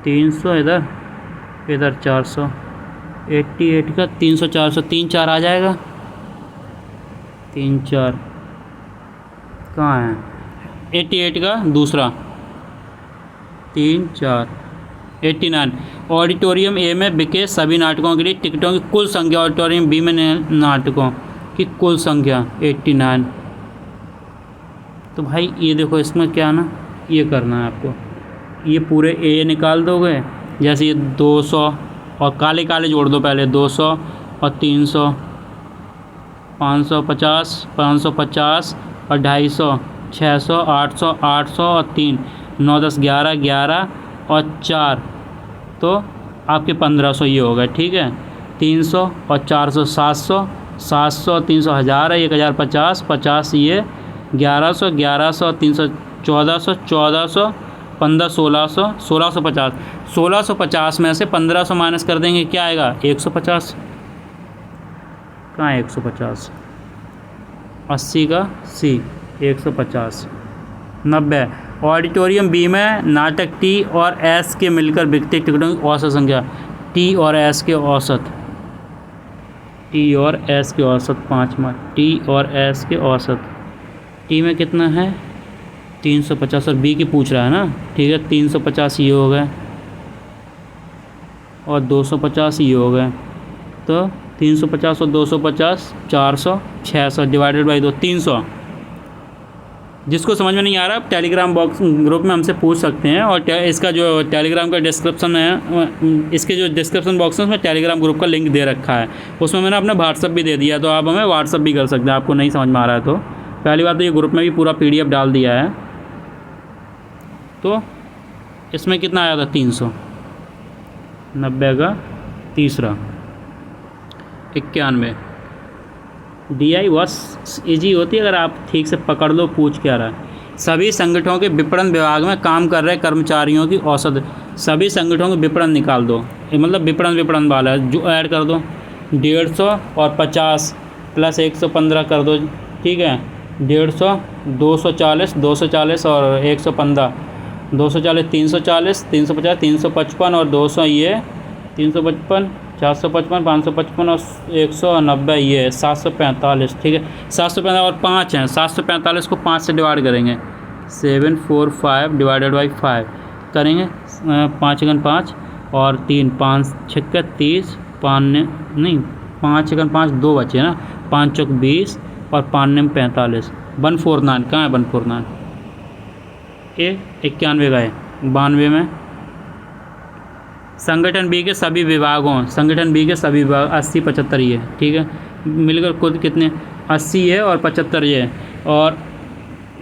300, इधर 400, 88 का 300, 400, 3 4 आ जाएगा। 3 4 कहाँ है? 88 का दूसरा, 3 4, 89। ऑडिटोरियम ए में बिके सभी नाटकों के लिए टिकटों की कुल संख्या, ऑडिटोरियम बी में नाटकों की कुल संख्या 89। तो भाई ये देखो, इसमें क्या ना, ये करना है आपको, ये पूरे ए निकाल दोगे, जैसे ये 200 और काले काले जोड़ दो पहले, 200 और 300, 550, 550 और 250, 600, 800, 800 और 3, 9 10 11, 11 और 4, तो आपके 1500 ये हो गए, ठीक है। 300 और 400 700, 700 और 300 1000 है, 1050, 50 ये 1100, 1100 और 300 1400, 1400, 15 1600, 1650। 1650 में से 1500 माइनस कर देंगे, क्या आएगा? 150। कहाँ है 150? 80 का सी, 150। 90। ऑडिटोरियम बी में नाटक टी और एस के मिलकर बिकते टिकटों की औसत संख्या, टी और एस के औसत, टी और एस के औसत 5 मार्क, टी और एस के औसत। टी में कितना है 350 और बी की पूछ रहा है ना, ठीक है। 350 ये हो गए और 250 ये हो गए, तो 350 और 250 400, 600 डिवाइडेड बाई 2 300। जिसको समझ में नहीं आ रहा आप टेलीग्राम बॉक्स ग्रुप में हमसे पूछ सकते हैं, और इसका जो टेलीग्राम का डिस्क्रिप्शन है, इसके जो डिस्क्रिप्शन बॉक्स है उसमें टेलीग्राम ग्रुप का लिंक दे रखा है, उसमें मैंने अपना व्हाट्सअप भी दे दिया, तो आप हमें व्हाट्सअप भी कर सकते हैं आपको नहीं समझ में आ रहा है तो। पहली बात तो ये ग्रुप में भी पूरा PDF डाल दिया है। तो इसमें कितना आया था 300, 90 का तीसरा 91। DI बहुत ईजी होती है अगर आप ठीक से पकड़ लो पूछ क्या रहा है। सभी संगठनों के विपणन विभाग में काम कर रहे कर्मचारियों की औसत, सभी संगठनों के विपणन निकाल दो, ये मतलब विपणन वाला है जो ऐड कर दो। 150 और 50 प्लस 115 कर दो, ठीक है। 150, 240, 240 और 115, 240, 340, 350, 355 और 200 ये 355, 455, 555 और 190 ये 745, ठीक है। 745 और 5 हैं, 745 को 5 से डिवाइड करेंगे, 745 डिवाइडेड बाई 5 करेंगे, 5 एकन 5 और 3 5 छक्के 30, 5 नहीं 5 एकन 5 2 बचे ना, 5 चौक 20 और 5 45, 149 कहाँ है 149, ये 91 का है। 92 में संगठन बी के सभी विभागों, संगठन बी के सभी विभाग 80 75 ये, ठीक है। मिलकर खुद कितने 80 है और 75 ये है, और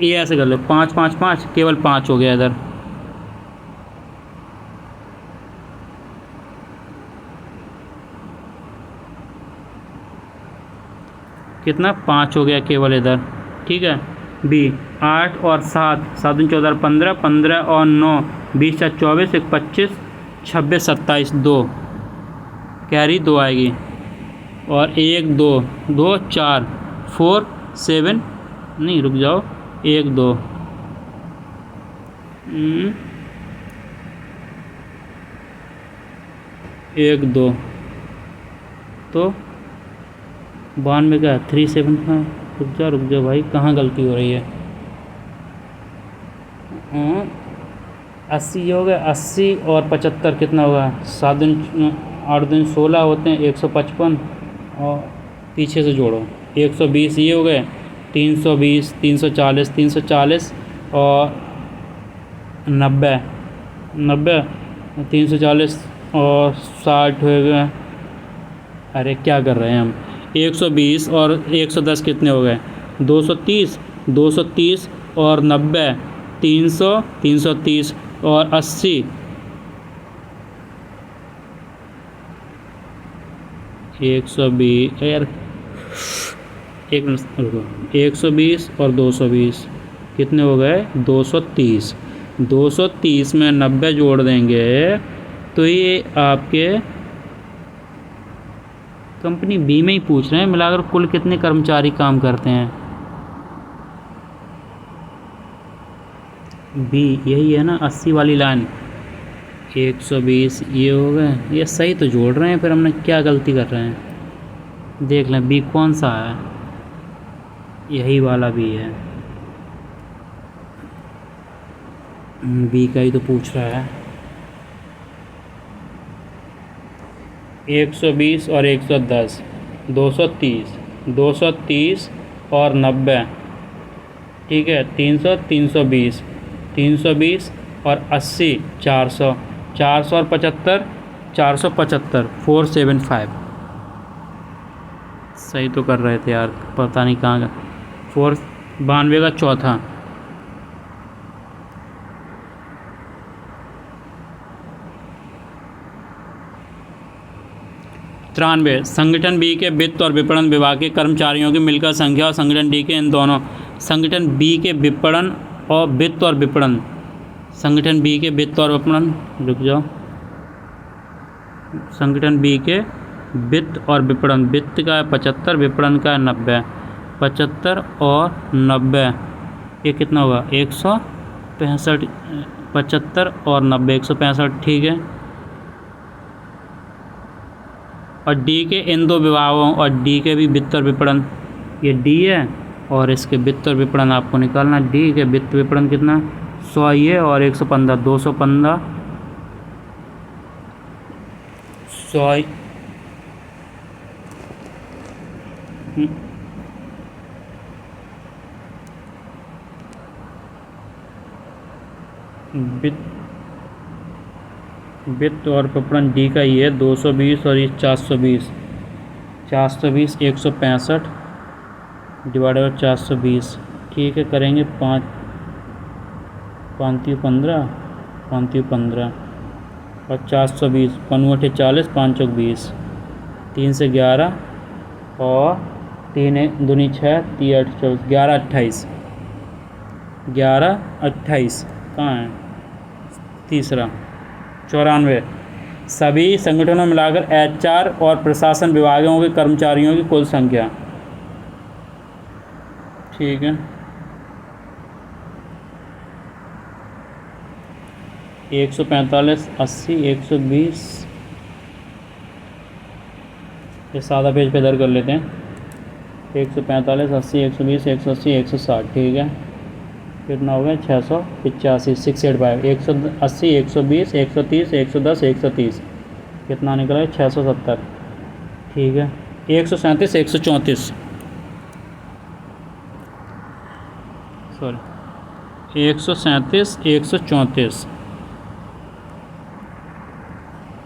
ये ऐसे कर लो 5 5 5 केवल 5 हो गया इधर। कितना 5 हो गया केवल इधर, ठीक है। बी 8 और 7, 7 दूनी 14 15, 15 और 9 20 4 24 1 25 26 27 2 कैरी 2 आएगी, और 1 2 2 4 4 7 नहीं रुक जाओ 1 2 1 2 तो 92 का 375। रुक जा भाई कहाँ गलती हो रही है। 80 ये हो गया, 80 और 75 कितना होगा 7 दिन 8 दिन 16 होते हैं 155, और पीछे से जोड़ो 120 ये हो गए, 320 340 340 और 90 90 340 और 60 हो गए। अरे क्या कर रहे हैं हम। 120 और 110 कितने हो गए 230 230 और 90 300 330 और 80 120 यार एक मिनट रुको 120 और 220 कितने हो गए 230 230 में 90 जोड़ देंगे तो ये आपके कंपनी बी में ही पूछ रहे हैं मिलाकर कुल कितने कर्मचारी काम करते हैं। बी यही है ना 80 वाली लाइन 120 ये हो गए, ये सही तो जोड़ रहे हैं, फिर हमने क्या गलती कर रहे हैं देख लें। बी कौन सा है, यही वाला बी है, बी का ही तो पूछ रहा है। 120 और 110 230 230 और 90 ठीक है 300 320 320 और 80 400 400 और 75 475 475 सही तो कर रहे थे यार, पता नहीं कहाँ का 492 का चौथा। तिरानवे संगठन बी के वित्त और विपणन विभाग के कर्मचारियों की मिलकर संख्या और संगठन डी के इन दोनों संगठन बी के विपणन और वित्त और विपणन संगठन बी के वित्त और विपणन रुक जाओ संगठन बी के वित्त और विपणन, वित्त का है 75 विपणन का है 90 75 और 90 ये कितना होगा 165 75 और 90 165 ठीक है और डी के इन दो विभागों और डी के भी वित्त और विपणन, ये डी है और इसके वित्त और विपणन आपको निकालना। डी के वित्त विपणन कितना, 100 ये और 115, 215, 100 वित्त और विपणन डी का ये 220 और ये 420, 420 165 डिवाइडेड बाई 420, ठीक है। करेंगे 5 5 3 15, 5 3 15 और 420, 5 40, 5 चौक 20, 3 से 11 और 3 दूनी 6, 3 8 24, 11 28, 11 28 कहाँ है तीसरा, 94। सभी संगठनों मिलाकर HR और प्रशासन विभागों के कर्मचारियों की कुल संख्या, ठीक है। 145, 80, 120, ये सादा पेज पे इधर कर लेते हैं। 145, 80, 120, 180, 160, ठीक है। कितना हो गया 685, 685, 180, 120, 130, 110, 130, कितना निकला 670, ठीक है। 137, 134, सॉरी 137, 134,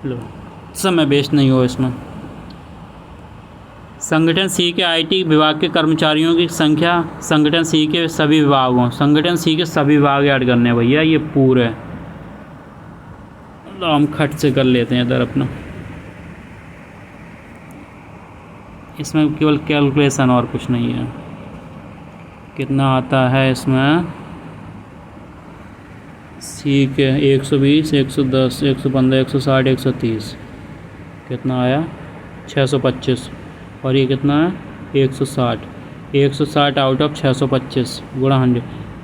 लो समय वेस्ट नहीं हो इसमें। संगठन सी के IT विभाग के कर्मचारियों की संख्या, संगठन सी के सभी विभागों, संगठन सी के सभी विभाग ऐड करने हैं भैया, ये पूरे हम खट से कर लेते हैं इधर अपना, इसमें केवल कैलकुलेशन और कुछ नहीं है। कितना आता है इसमें सी के 120, 110, 115, 160, 130, कितना आया 625 और ये कितना है 160, 160 आउट ऑफ 625 गुणा 100,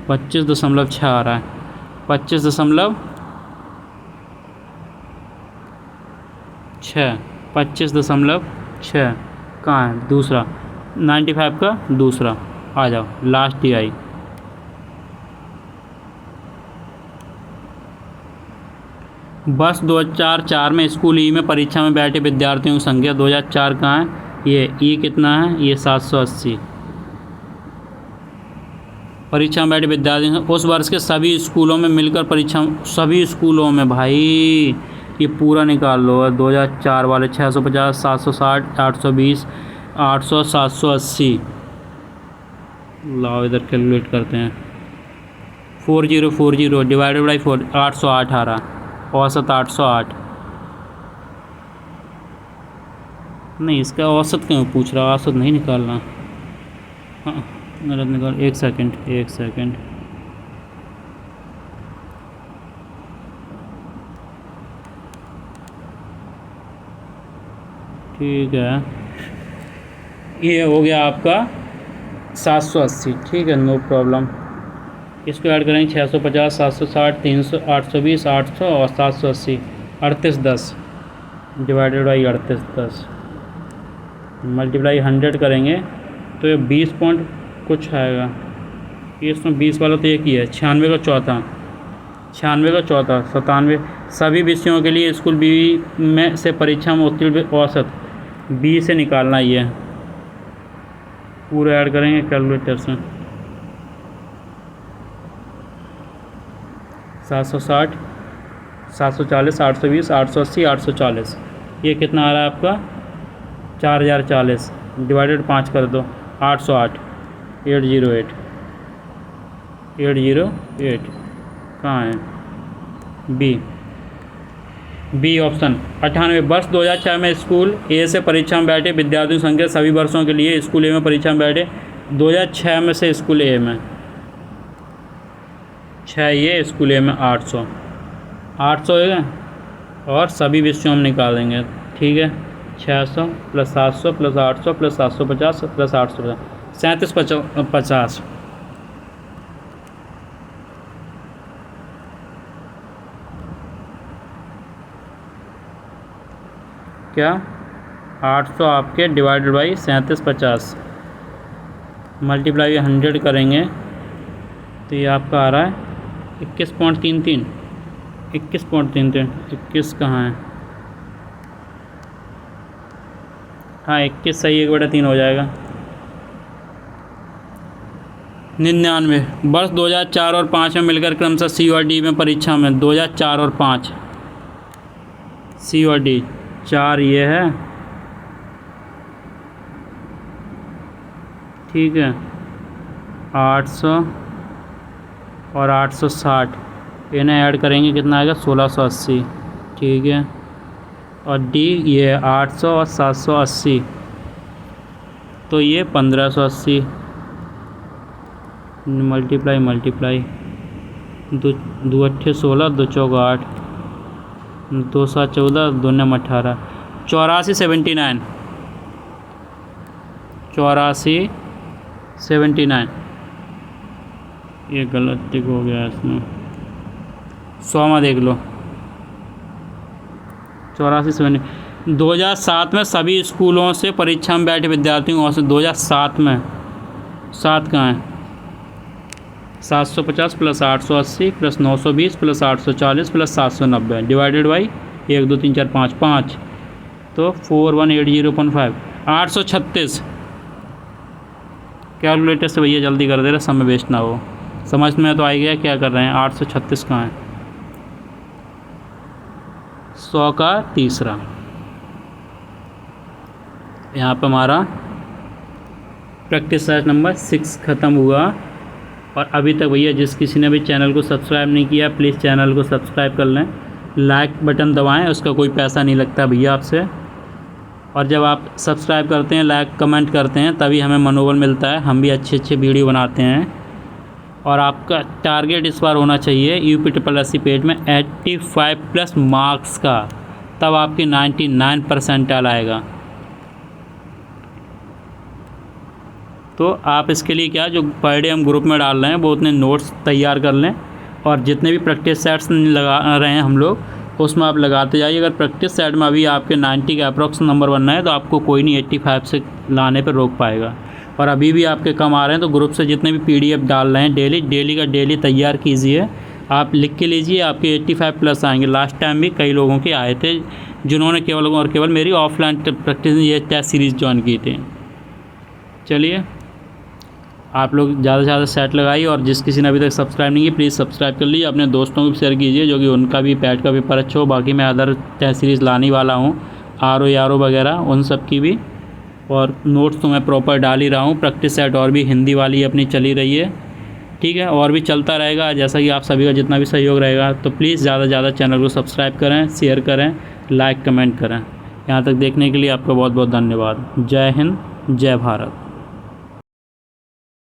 25.6 आ रहा है, 25.6, 25.6 कहाँ है दूसरा, 95 का दूसरा, आ जाओ लास्ट ही आई। वर्ष 2004 में स्कूल ई में परीक्षा में बैठे विद्यार्थियों की संख्या 2004 कहाँ है, ये ई कितना है, ये 780। परीक्षा में बैठे विद्यार्थी उस वर्ष के सभी स्कूलों में मिलकर परीक्षा, सभी स्कूलों में भाई ये पूरा निकाल लो। 2004 वाले 650, 760, 820, 800, 780, लाओ इधर कैलकुलेट करते हैं। 4040 डिवाइडेड बाई 4, 808 आ रहा, औसत 808, नहीं इसका औसत क्यों पूछ रहा, औसत नहीं निकालना। हाँ गलत निकाल, एक सेकंड, ठीक है। ये हो गया आपका 780, ठीक है, नो प्रॉब्लम। इसको ऐड करेंगे 650, 760, 300, 820, 800 और 780, 3810 डिवाइडेड बाई 3810 मल्टीप्लाई 100 करेंगे तो ये 20 पॉइंट कुछ आएगा। ये इसमें 20 वाला तो एक ही है, 96 का चौथा, 96 का चौथा, 97। सभी विषयों के लिए स्कूल बी में से परीक्षा में उत्तीर्ण औसत बी से निकालना ही है, पूरा ऐड करेंगे कैलकुलेटर से। 760, 740, 820, 880, 840, ये कितना आ रहा है आपका 4040 डिवाइडेड 5 कर दो, 808, 808, 808 कहाँ है बी ऑप्शन 98। वर्ष 2006 में स्कूल ए से परीक्षा में बैठे विद्यार्थियों की संख्या सभी वर्षों के लिए स्कूल ए में परीक्षा में बैठे 2006 में से स्कूल ए में 6, ये स्कूल ए में 800 है और सभी विषयों में निकालेंगे, ठीक है। 600 प्लस 700 प्लस 800 प्लस 750 प्लस 850, 3750। क्या 800 आपके डिवाइडेड बाई 3750 मल्टीप्लाई 100 करेंगे तो ये आपका आ रहा है 21.33। 21 कहाँ है? हाँ 21 सही, 1/3 हो जाएगा। 99 वर्ष 2004 और 5 में मिलकर क्रमशः सी और डी में परीक्षा में 2004 और 5 सी और डी 4 ये है, ठीक है, 800 और 860 इन्हें ऐड करेंगे कितना आएगा? 1680, ठीक है। और डी ये 800 और 780 तो ये 1580 मल्टीप्लाई 2 अट्ठे 16, 2 चौक 8, 2 7 14, 2 9 18, 8479 ये गलत टिक हो गया इसमें, 100 देख लो। 2007 में सभी स्कूलों से परीक्षा में बैठे विद्यार्थियों और 2007 में 7 कहाँ है? 750 plus 880 plus 920 plus 840 plus 790 divided by 1 2 3 4 5 5 तो 41805 836। कैलकुलेटर से भैया जल्दी कर दे रहे, समय वेस्ट ना हो। समझ में तो आ गया क्या कर रहे हैं? 836 कहाँ है? 100 का तीसरा। यहाँ पर हमारा प्रैक्टिस सेट नंबर 6 ख़त्म हुआ। और अभी तक भैया जिस किसी ने भी चैनल को सब्सक्राइब नहीं किया प्लीज़ चैनल को सब्सक्राइब कर लें, लाइक बटन दबाएं, उसका कोई पैसा नहीं लगता भैया आपसे। और जब आप सब्सक्राइब करते हैं, लाइक कमेंट करते हैं, तभी हमें मनोबल मिलता है, हम भी अच्छे वीडियो बनाते हैं। और आपका टारगेट इस बार होना चाहिए UPSSC पेज में 85+ मार्क्स का, तब आपकी 99 परसेंटाइल आएगा। तो आप इसके लिए क्या, जो पर डे हम ग्रुप में डाल रहे हैं वो उतने नोट्स तैयार कर लें, और जितने भी प्रैक्टिस सेट्स लगा रहे हैं हम लोग उसमें आप लगाते जाइए। अगर प्रैक्टिस सेट में अभी आपके 90 का अप्रॉक्स नंबर बनना है तो आपको कोई नहीं 85 से लाने पर रोक पाएगा। और अभी भी आपके कम आ रहे हैं तो ग्रुप से जितने भी PDF डाल रहे हैं डेली का डेली तैयार कीजिए, आप लिख के लीजिए, आपके 85+ आएंगे। लास्ट टाइम भी कई लोगों के आए थे जिन्होंने केवल और केवल मेरी ऑफलाइन प्रैक्टिस ये टेस्ट सीरीज़ ज्वाइन की थी। चलिए आप लोग ज़्यादा से ज़्यादा सेट लगाइए, और जिस किसी ने अभी तक सब्सक्राइब नहीं किया प्लीज़ सब्सक्राइब कर लीजिए, अपने दोस्तों को भी शेयर कीजिए जो कि उनका भी पैट का पेपर अच्छा हो। बाकी मैं अदर टेस्ट सीरीज़ लाने वाला हूँ, RO वगैरह उन सब की भी, और नोट्स तो मैं प्रॉपर डाल ही रहा हूँ। प्रैक्टिस सेट और भी हिंदी वाली अपनी चली रही है, ठीक है, और भी चलता रहेगा जैसा कि आप सभी का जितना भी सहयोग रहेगा। तो प्लीज़ ज़्यादा से ज़्यादा चैनल को सब्सक्राइब करें, शेयर करें, लाइक कमेंट करें। यहाँ तक देखने के लिए आपका बहुत बहुत धन्यवाद। जय हिंद, जय भारत।